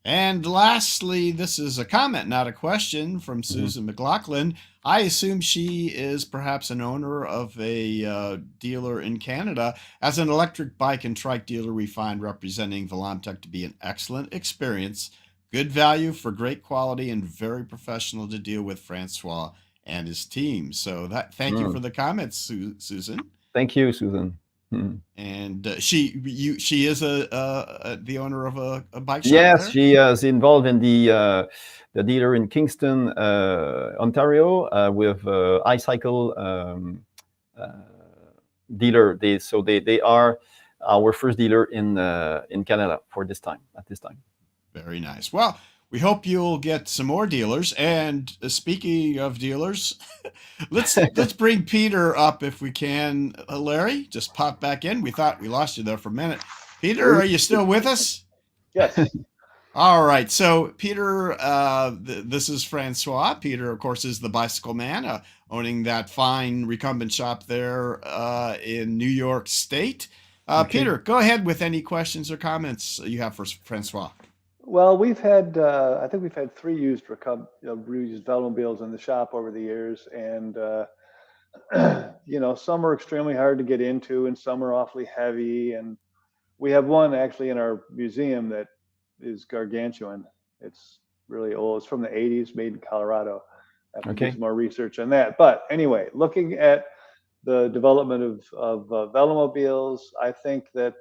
Speaker 1: And lastly, this is a comment, not a question, from Susan McLaughlin. I assume she is perhaps an owner of a dealer in Canada. As an electric bike and trike dealer, we find representing Velomtek to be an excellent experience, good value for great quality, and very professional to deal with Francois and his team. So thank you for the comments, Susan.
Speaker 6: Thank you, Susan.
Speaker 1: And she is the owner of a bike shop.
Speaker 6: Yes,
Speaker 1: there?
Speaker 6: she is involved in the dealer in Kingston, Ontario, with iCycle dealer. They are our first dealer in Canada at this time.
Speaker 1: Very nice. Well, we hope you'll get some more dealers. And speaking of dealers, let's bring Peter up if we can. Larry, just pop back in. We thought we lost you there for a minute. Peter, are you still with us?
Speaker 5: Yes.
Speaker 1: All right. So, Peter, this is Francois. Peter, of course, is the bicycle man, owning that fine recumbent shop there in New York State.
Speaker 5: Okay.
Speaker 1: Peter, go ahead with any questions or comments you have for Francois.
Speaker 5: Well, we've had, I think we've had 3 used Velomobiles in the shop over the years, and some are extremely hard to get into, and some are awfully heavy. And we have one actually in our museum that is gargantuan. It's really old. It's from the 80s, made in Colorado. I have to do some more research on that. But anyway, looking at the development of Velomobiles, I think that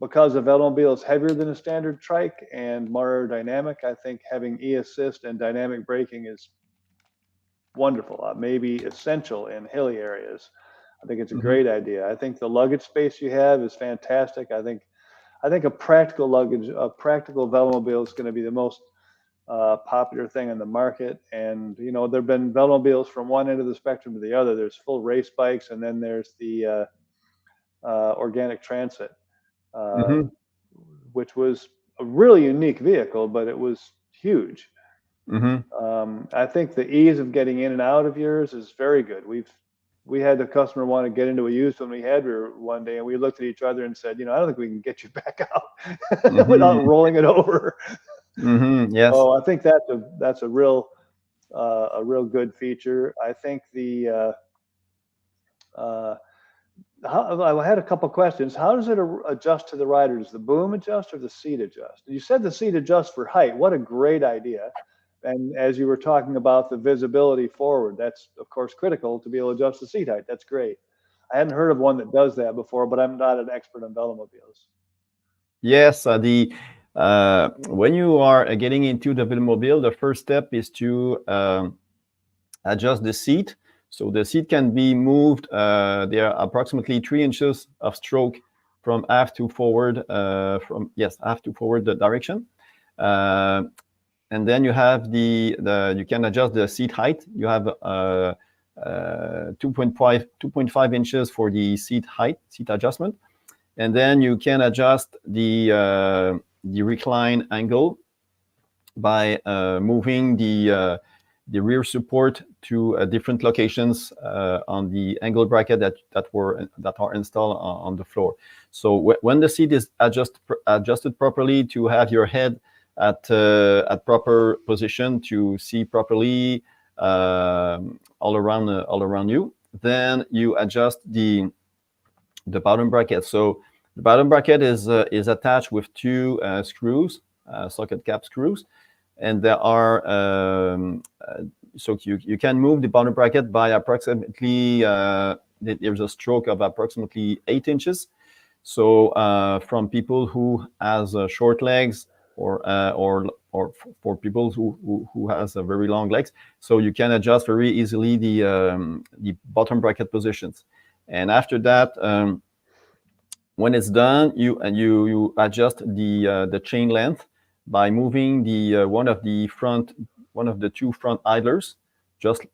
Speaker 5: because a Velomobile is heavier than a standard trike and more aerodynamic, I think having e-assist and dynamic braking is wonderful, maybe essential in hilly areas. I think it's a great idea. I think the luggage space you have is fantastic. I think a practical Velomobile is going to be the most popular thing on the market. And there've been Velomobiles from one end of the spectrum to the other. There's full race bikes, and then there's the organic transit. Which was a really unique vehicle, but it was huge. I think the ease of getting in and out of yours is very good. We had the customer want to get into a used one we had one day, and we looked at each other and said, I don't think we can get you back out without rolling it over.
Speaker 6: Yes.
Speaker 5: So I think that's a real good feature. I think I had a couple questions. How does it adjust to the rider? Does the boom adjust or the seat adjust? You said the seat adjusts for height. What a great idea. And as you were talking about the visibility forward, that's of course critical to be able to adjust the seat height. That's great. I hadn't heard of one that does that before, but I'm not an expert on Velomobiles.
Speaker 6: Yes, when you are getting into the Velomobile, the first step is to adjust the seat So the seat can be moved. They are approximately 3 inches of stroke from aft to forward, aft to forward the direction. And then you have you can adjust the seat height. You have 2.5 inches for the seat height, seat adjustment. And then you can adjust the recline angle by moving the rear support to different locations on the angle bracket that are installed on the floor. So when the seat is adjusted properly to have your head at proper position to see properly all around you, then you adjust the bottom bracket. So the bottom bracket is attached with 2 screws, socket cap screws, and there are so you can move the bottom bracket by approximately there's a stroke of approximately 8 inches. So from people who has short legs or for people who has very long legs, so you can adjust very easily the bottom bracket positions. And after that, when it's done, you adjust the chain length by moving one of the 2 front idlers just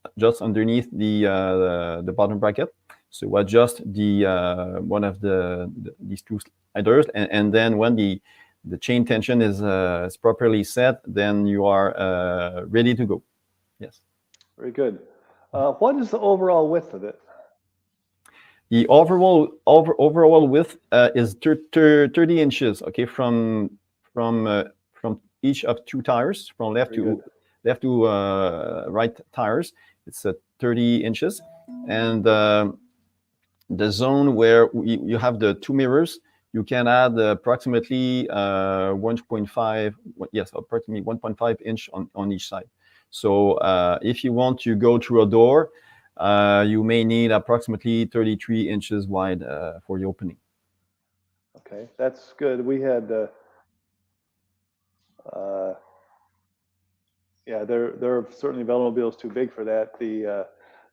Speaker 6: underneath the bottom bracket. So adjust one of these 2 idlers, and then when the chain tension is properly set, then you are ready to go. Yes.
Speaker 5: Very good. What is the overall width of it?
Speaker 6: The overall width is 30 inches. Okay, from each of 2 tires, from left to right tires, it's 30 inches, and the zone where you have the 2 mirrors, you can add approximately 1.5 inch on each side. So if you want to go through a door, you may need approximately 33 inches wide for the opening.
Speaker 5: Okay, that's good. We had there are certainly Velomobiles too big for that. The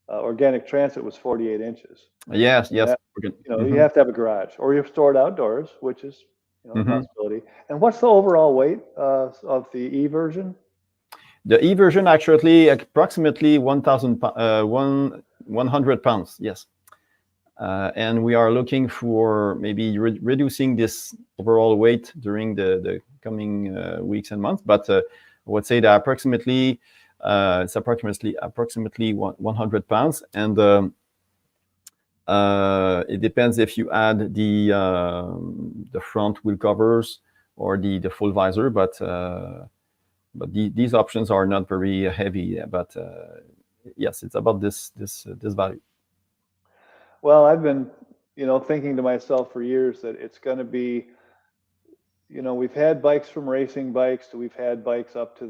Speaker 5: organic transit was 48 inches.
Speaker 6: Yes.
Speaker 5: That, you have to have a garage, or you store it outdoors, which is a possibility. And what's the overall weight of the E version?
Speaker 6: The E version actually approximately 100 pounds. Yes. And we are looking for maybe reducing this overall weight during the coming weeks and months. But I would say that approximately it's approximately 100 pounds, and it depends if you add the front wheel covers or the full visor. But these options are not very heavy. But yes, it's about this value.
Speaker 5: Well, I've been, thinking to myself for years that it's going to be, we've had bikes from racing bikes to we've had bikes up to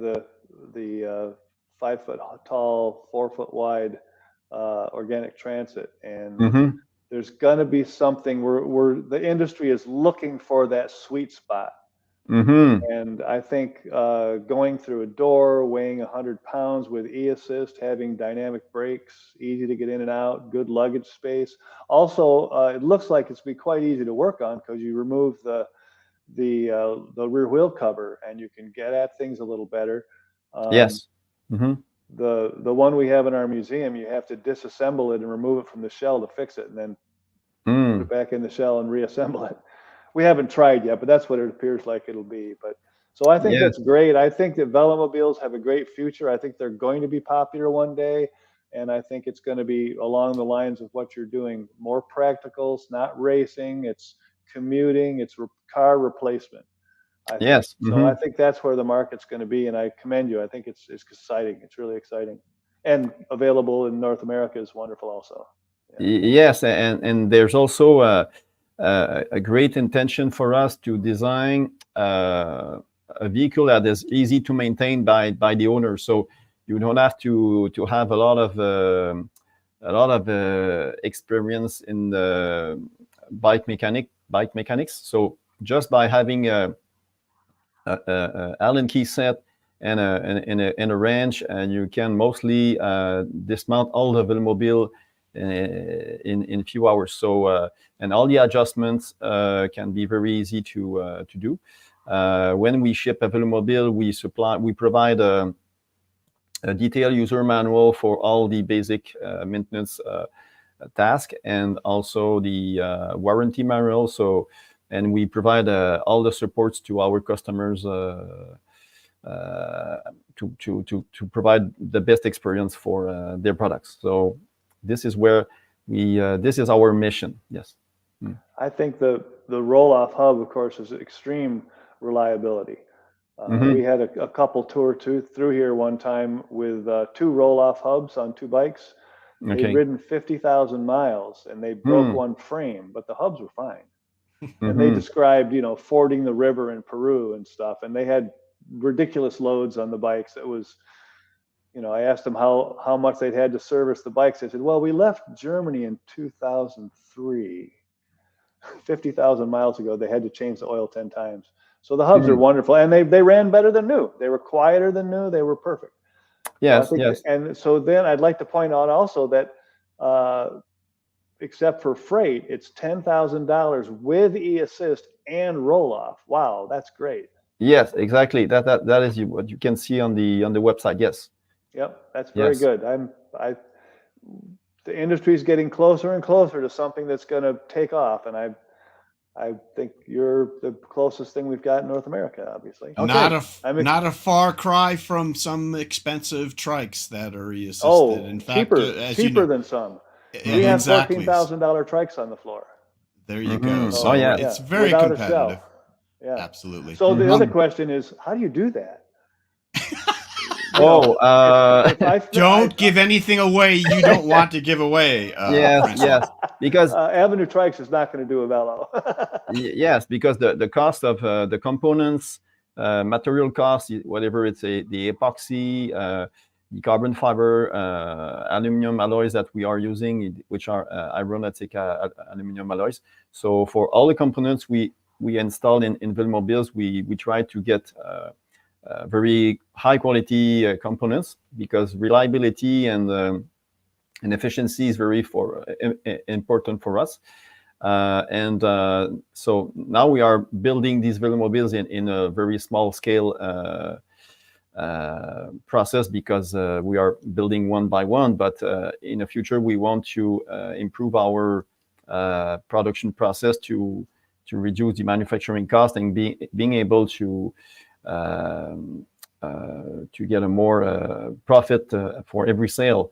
Speaker 5: the 5 foot tall, 4 foot wide organic transit, and there's going to be something where the industry is looking for that sweet spot. And I think going through a door, weighing 100 pounds with e-assist, having dynamic brakes, easy to get in and out, good luggage space. Also, it looks like it's be quite easy to work on because you remove the rear wheel cover and you can get at things a little better.
Speaker 6: Yes.
Speaker 5: The one we have in our museum, you have to disassemble it and remove it from the shell to fix it, and then put it back in the shell and reassemble it. We haven't tried yet, but that's what it appears like it'll be. But so I think that's great. I think that Velomobiles have a great future. I think they're going to be popular one day, and I think it's going to be along the lines of what you're doing. More practicals, not racing. It's commuting. It's car replacement.
Speaker 6: Yes.
Speaker 5: So I think that's where the market's going to be, and I commend you. I think it's exciting. It's really exciting, and available in North America is wonderful also.
Speaker 6: Yes, and there's also a great intention for us to design a vehicle that is easy to maintain by the owner. So you don't have to have a lot of experience in the bike mechanics. So just by having a Allen key set and a wrench, and you can mostly dismount all the Velomobile in a few hours. So and all the adjustments can be very easy to do. When we ship a Velomobile, we provide a detailed user manual for all the basic maintenance task, and also the warranty manual. So, and we provide all the supports to our customers to provide the best experience for their products. So this is where this is our mission. Yes.
Speaker 5: I think the roll-off hub, of course, is extreme reliability. We had a couple tour through here one time with 2 roll-off hubs on 2 bikes. They'd ridden 50,000 miles, and they broke one frame, but the hubs were fine. And they described, fording the river in Peru and stuff, and they had ridiculous loads on the bikes. It was, I asked them how much they'd had to service the bikes. They said, well, we left Germany in 2003. 50,000 miles ago, they had to change the oil 10 times. So the hubs are wonderful, and they ran better than new. They were quieter than new. They were perfect.
Speaker 6: Yes,
Speaker 5: yes. And so then I'd like to point out also that except for freight, it's $10,000 with e-assist and roll-off. Wow, that's great.
Speaker 6: Yes, exactly. That is what you can see on the website. Yes.
Speaker 5: Yep, that's very good. The industry is getting closer and closer to something that's going to take off, and I think you're the closest thing we've got in North America, obviously.
Speaker 1: Okay. Not a far cry from some expensive trikes that are e-assisted.
Speaker 5: Oh,
Speaker 1: in fact,
Speaker 5: cheaper than some. We have $14,000 trikes on the floor.
Speaker 1: There you go.
Speaker 6: So
Speaker 1: it's very competitive.
Speaker 5: Yeah,
Speaker 1: absolutely.
Speaker 5: So the other question is, how do you do that?
Speaker 1: Don't give anything away you don't want to give away.
Speaker 6: Yes, because
Speaker 5: Avenue Trikes is not going to do a Velo.
Speaker 6: Yes, because the cost of the components, material costs, whatever it's the epoxy, the carbon fiber, aluminum alloys that we are using, which are aeronautic aluminum alloys. So for all the components we installed in Velomobiles, we try to get very high quality components, because reliability and efficiency is very important for us. So now we are building these Velomobiles in a very small scale process, because we are building one by one. But in the future, we want to improve our production process to reduce the manufacturing cost, and being able to get a more profit for every sale.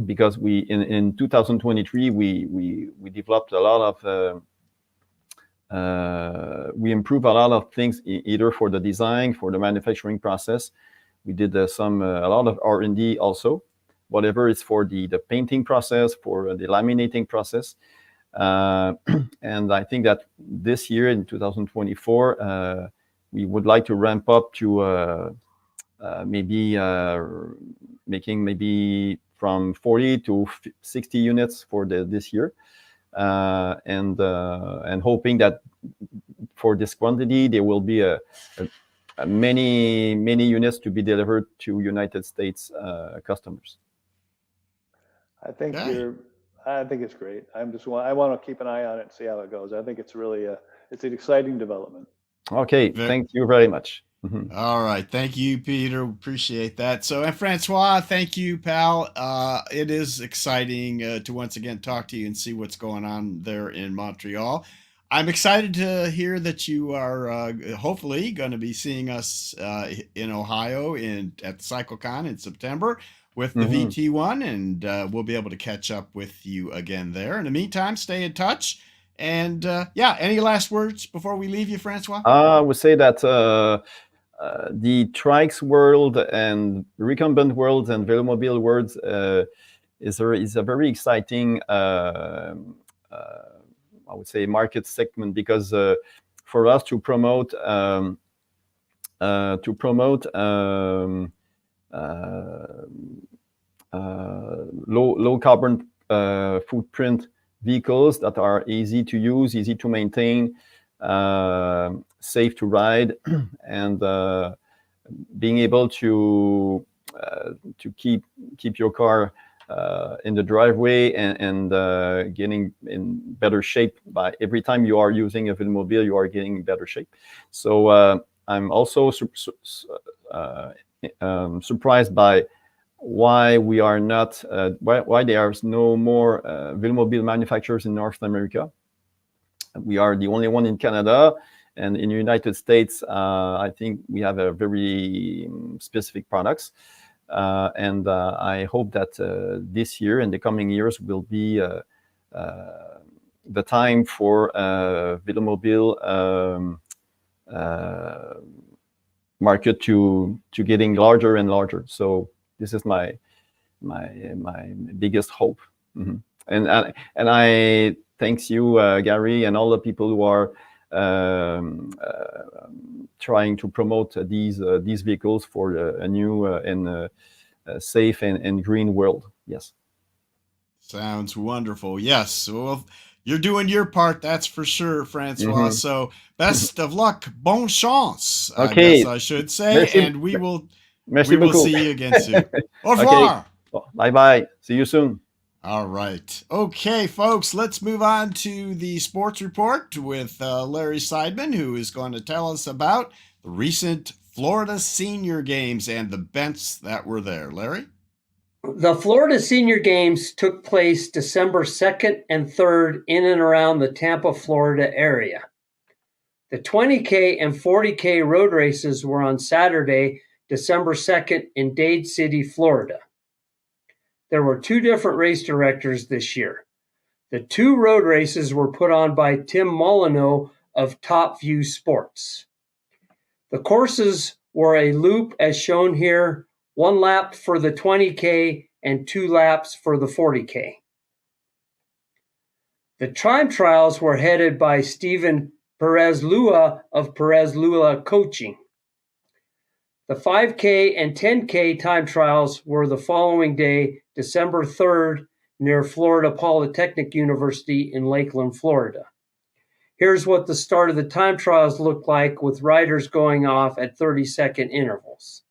Speaker 6: Because in 2023 we developed a lot of we improved a lot of things, either for the design, for the manufacturing process. We did a lot of R&D also, whatever is for the painting process, for the laminating process. And I think that this year in 2024 we would like to ramp up to maybe making maybe from 40 to 60 units for this year, and hoping that for this quantity there will be many units to be delivered to United States customers.
Speaker 5: I think it's great. I want to keep an eye on it and see how it goes. I think it's really it's an exciting development.
Speaker 6: Okay, thank you very much.
Speaker 1: All right. Thank you, Peter. Appreciate that. So, and Francois, thank you, pal. It is exciting to once again talk to you and see what's going on there in Montreal. I'm excited to hear that you are hopefully going to be seeing us in Ohio at the CycleCon in September with the VT1, and we'll be able to catch up with you again there. In the meantime, stay in touch. And any last words before we leave you, Francois?
Speaker 6: I would say that the trikes world and recumbent world and Velomobile world is a very exciting, I would say, market segment, because for us to promote low carbon footprint vehicles that are easy to use, easy to maintain, safe to ride, and being able to keep your car in the driveway and getting in better shape. By every time you are using a Velomobile, you are getting in better shape. So I'm also surprised by why we are not why there are no more Velomobile manufacturers in North America. We are the only one in Canada, and in the United States, I think we have a very specific products. And I hope that this year and the coming years will be the time for Velomobile market to getting larger and larger. So this is my biggest hope. Mm-hmm. And I thanks you, Gary, and all the people who are trying to promote these vehicles for a new and safe and green world. Yes.
Speaker 1: Sounds wonderful. Yes. Well, you're doing your part, that's for sure, Francois. Mm-hmm. So best of luck. Bon chance,
Speaker 6: okay.
Speaker 1: I guess I should say.
Speaker 6: Merci.
Speaker 1: And we will
Speaker 6: beaucoup.
Speaker 1: See you again soon. Au revoir.
Speaker 6: Okay. Bye-bye. See you soon.
Speaker 1: All right. Okay, folks, let's move on to the sports report with Larry Seidman, who is going to tell us about the recent Florida Senior Games and the events that were there. Larry?
Speaker 3: The Florida Senior Games took place December 2nd and 3rd in and around the Tampa, Florida area. The 20K and 40K road races were on Saturday, December 2nd in Dade City, Florida. There were 2 different race directors this year. The 2 road races were put on by Tim Molyneux of Top View Sports. The courses were a loop as shown here, 1 lap for the 20K and 2 laps for the 40K. The time trials were headed by Stephen Perez-Lua of Perez-Lua Coaching. The 5K and 10K time trials were the following day, December 3rd, near Florida Polytechnic University in Lakeland, Florida. Here's what the start of the time trials looked like with riders going off at 30-second intervals.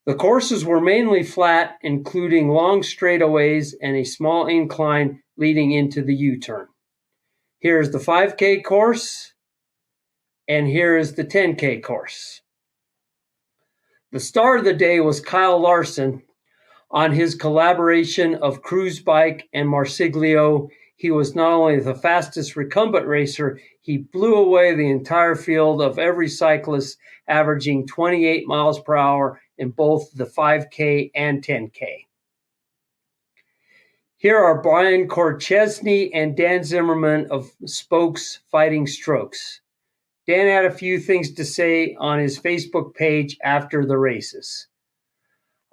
Speaker 3: The courses were mainly flat, including long straightaways and a small incline leading into the U-turn. Here's the 5K course, and here is the 10K course. The star of the day was Kyle Larson on his collaboration of Cruise Bike and Marsiglio. He was not only the fastest recumbent racer, he blew away the entire field of every cyclist, averaging 28 miles per hour in both the 5K and 10K. Here are Brian Korchesny and Dan Zimmerman of Spokes Fighting Strokes. Dan had a few things to say on his Facebook page after the races.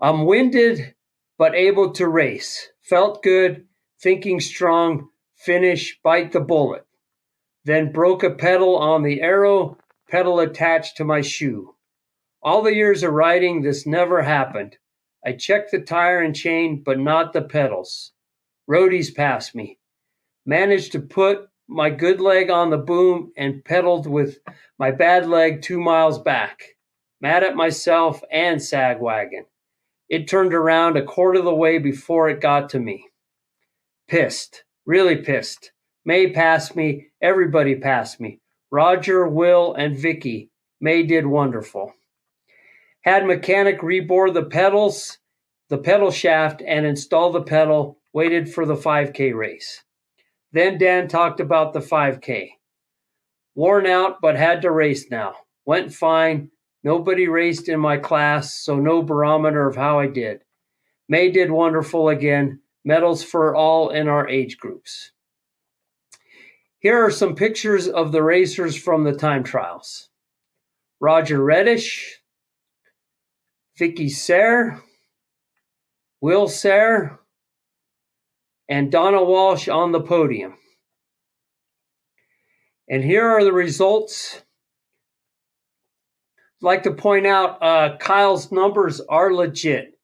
Speaker 3: I'm winded, but able to race. Felt good, thinking strong, finish, bite the bullet. Then broke a pedal on the arrow, pedal attached to my shoe. All the years of riding, this never happened. I checked the tire and chain, but not the pedals. Roadies passed me. Managed to put my good leg on the boom and pedaled with my bad leg 2 miles back. Mad at myself and Sagwagon. It turned around a quarter of the way before it got to me. Pissed. Really pissed. May passed me. Everybody passed me. Roger, Will, and Vicky. May did wonderful. Had mechanic rebore the pedals, the pedal shaft, and install the pedal. Waited for the 5K race. Then Dan talked about the 5K. Worn out, but had to race now. Went fine. Nobody raced in my class, so no barometer of how I did. May did wonderful again. Medals for all in our age groups. Here are some pictures of the racers from the time trials. Roger Reddish, Vicky Sayre, Will Sayre, and Donna Walsh on the podium. And here are the results. I'd like to point out Kyle's numbers are legit.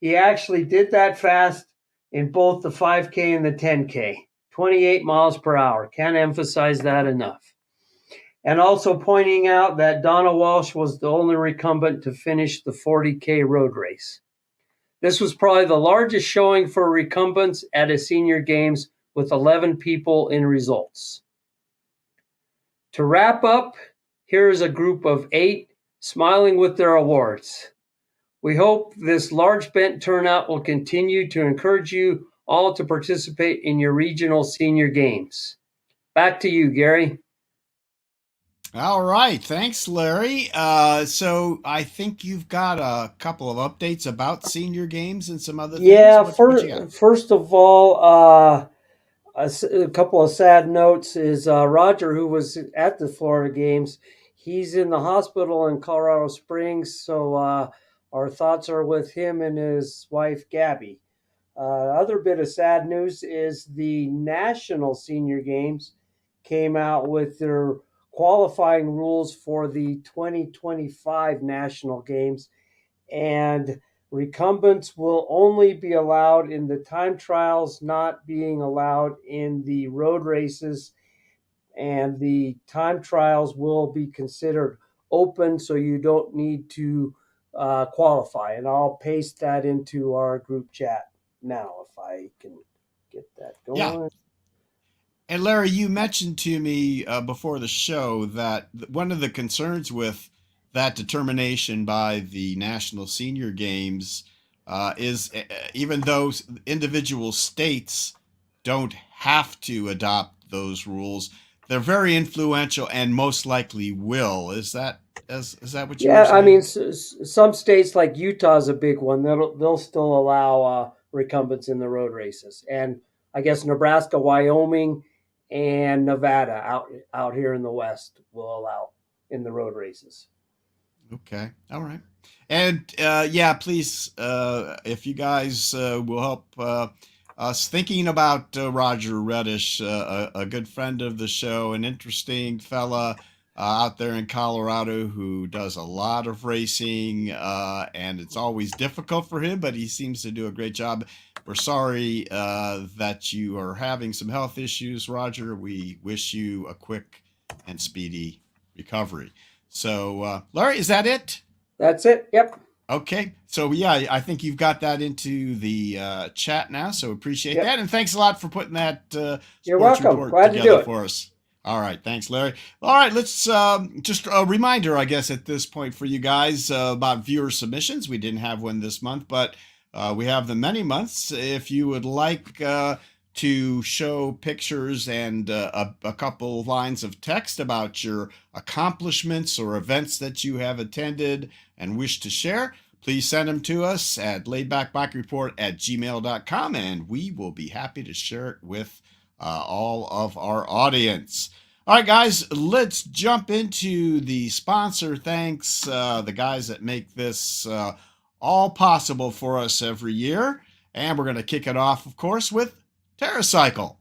Speaker 3: He actually did that fast in both the 5K and the 10K, 28 miles per hour. Can't emphasize that enough. And also pointing out that Donna Walsh was the only recumbent to finish the 40K road race. This was probably the largest showing for recumbents at a senior games with 11 people in results. To wrap up, here is a group of 8 smiling with their awards. We hope this large bent turnout will continue to encourage you all to participate in your regional senior games. Back to you, Gary.
Speaker 1: All right. Thanks, Larry. So I think you've got a couple of updates about senior games and some other things.
Speaker 3: Yeah,
Speaker 1: What you got?
Speaker 3: first of all, a couple of sad notes is Roger, who was at the Florida games, he's in the hospital in Colorado Springs, so our thoughts are with him and his wife, Gabby. Other bit of sad news is the National Senior Games came out with their qualifying rules for the 2025 National Games, and recumbents will only be allowed in the time trials, not being allowed in the road races, and the time trials will be considered open, so you don't need to qualify. And I'll paste that into our group chat now if I can get that going.
Speaker 1: Yeah. And Larry, you mentioned to me before the show that one of the concerns with that determination by the National Senior Games is even though individual states don't have to adopt those rules, they're very influential and most likely will. Is that what you were saying?
Speaker 3: Yeah, I mean, some states like Utah is a big one. They'll still allow recumbents in the road races, and I guess Nebraska, Wyoming, and Nevada out here in the West will allow in the road races.
Speaker 1: Okay. All right. And yeah, please, if you guys will help us thinking about Roger Reddish, a good friend of the show, an interesting fella out there in Colorado who does a lot of racing, and it's always difficult for him, but he seems to do a great job. We're sorry that you are having some health issues, Roger. We wish you a quick and speedy recovery. So, Larry, is that it?
Speaker 3: That's it. Yep.
Speaker 1: Okay. So, yeah, I think you've got that into the chat now. So appreciate that. And thanks a lot for putting that
Speaker 3: You're
Speaker 1: sports
Speaker 3: welcome.
Speaker 1: report
Speaker 3: Glad to do
Speaker 1: together
Speaker 3: it.
Speaker 1: for us. All right. Thanks, Larry. All right. Let's just a reminder, I guess, at this point for you guys about viewer submissions. We didn't have one this month, but we have them many months. If you would like to show pictures and a couple lines of text about your accomplishments or events that you have attended and wish to share, please send them to us at laidbackbikereport@gmail.com, and we will be happy to share it with all of our audience. All right, guys, let's jump into the sponsor. Thanks, the guys that make this all possible for us every year. And we're going to kick it off, of course, with TerraCycle.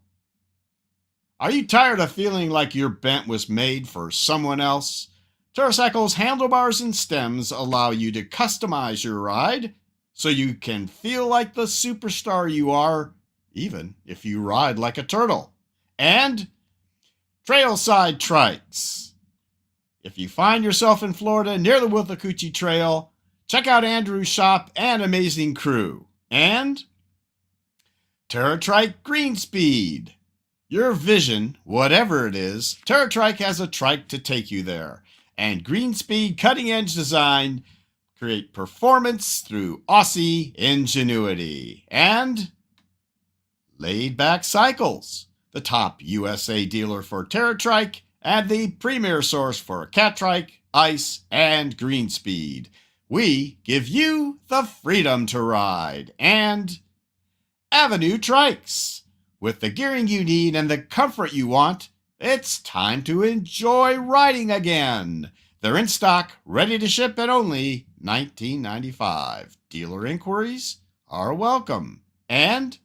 Speaker 1: Are you tired of feeling like your bent was made for someone else? TerraCycle's handlebars and stems allow you to customize your ride so you can feel like the superstar you are, even if you ride like a turtle. And Trailside Trikes. If you find yourself in Florida near the Withlacoochee Trail, check out Andrew's shop and amazing crew. And TerraTrike Green Speed. Your vision, whatever it is, TerraTrike has a trike to take you there. And Green Speed cutting-edge design create performance through Aussie ingenuity. And Laid Back Cycles, the top USA dealer for TerraTrike and the premier source for Catrike, Ice, and Green Speed. We give you the freedom to ride. And Avenue Trikes. With the gearing you need and the comfort you want, it's time to enjoy riding again. They're in stock, ready to ship at only $19.95. Dealer inquiries are welcome. And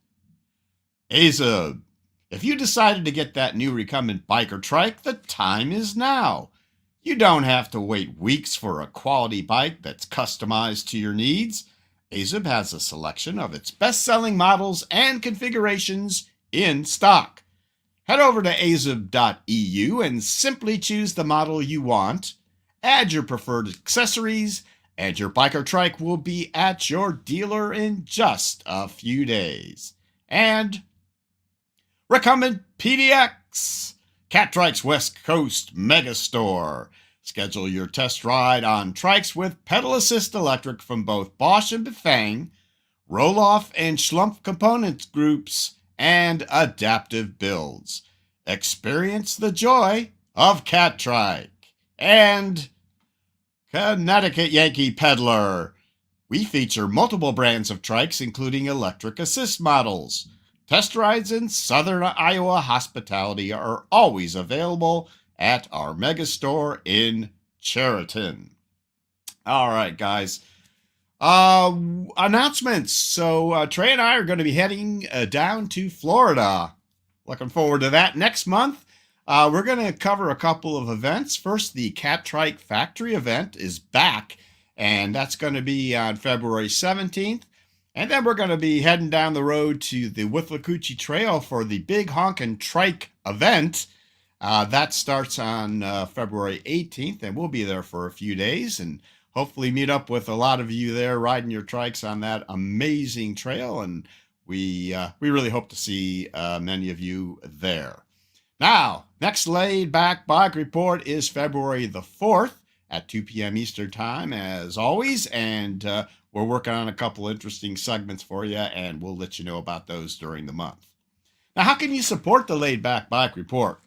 Speaker 1: Azub. If you decided to get that new recumbent bike or trike, the time is now. You don't have to wait weeks for a quality bike that's customized to your needs. Azub has a selection of its best-selling models and configurations in stock. Head over to azib.eu and simply choose the model you want, add your preferred accessories, and your bike or trike will be at your dealer in just a few days. And recommend PDX, Cattrike's West Coast Mega Store. Schedule your test ride on trikes with pedal assist electric from both Bosch and Bafang, roll-off and Schlumpf component groups, and adaptive builds. Experience the joy of Cattrike. And Connecticut Yankee Peddler. We feature multiple brands of trikes, including electric assist models. Test rides in Southern Iowa hospitality are always available at our mega store in Chariton. All right, guys. Announcements. So Trey and I are going to be heading down to Florida. Looking forward to that next month. We're going to cover a couple of events. First, the Cattrike Factory event is back, and that's going to be on February 17th. And then we're going to be heading down the road to the Withlacoochee Trail for the Big Honkin' Trike event. That starts on February 18th, and we'll be there for a few days and hopefully meet up with a lot of you there riding your trikes on that amazing trail. And we really hope to see many of you there. Now, next Laid Back Bike Report is February the 4th at 2 p.m. Eastern Time, as always. And we're working on a couple interesting segments for you, and we'll let you know about those during the month. Now, how can you support the Laid Back Bike Report?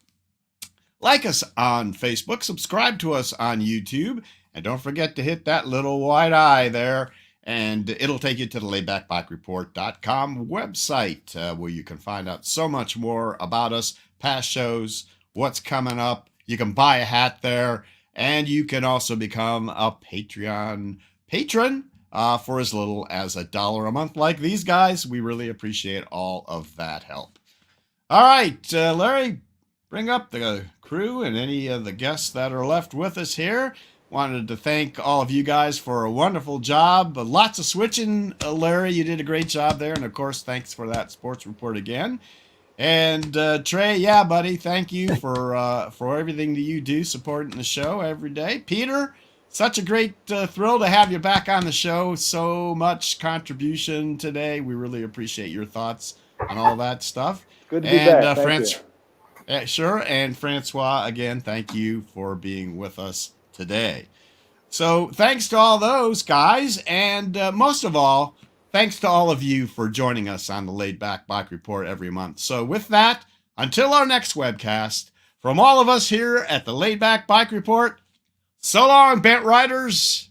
Speaker 1: Like us on Facebook, subscribe to us on YouTube, and don't forget to hit that little white eye there, and it'll take you to the laidbackbikereport.com website, where you can find out so much more about us, past shows, what's coming up. You can buy a hat there, and you can also become a Patreon patron for as little as $1 a month like these guys. We really appreciate all of that help. All right, Larry, bring up the crew and any of the guests that are left with us here. Wanted to thank all of you guys for a wonderful job. Lots of switching, Larry. You did a great job there. And, of course, thanks for that sports report again. And, Trey, yeah, buddy, thank you for everything that you do, supporting the show every day. Peter, such a great thrill to have you back on the show. So much contribution today. We really appreciate your thoughts on all that stuff.
Speaker 5: Good to be back.
Speaker 1: Thank
Speaker 5: you.
Speaker 1: Sure. And Francois, again, thank you for being with us today. So thanks to all those guys. And most of all, thanks to all of you for joining us on the Laid Back Bike Report every month. So with that, until our next webcast, from all of us here at the Laid Back Bike Report, so long, bent riders,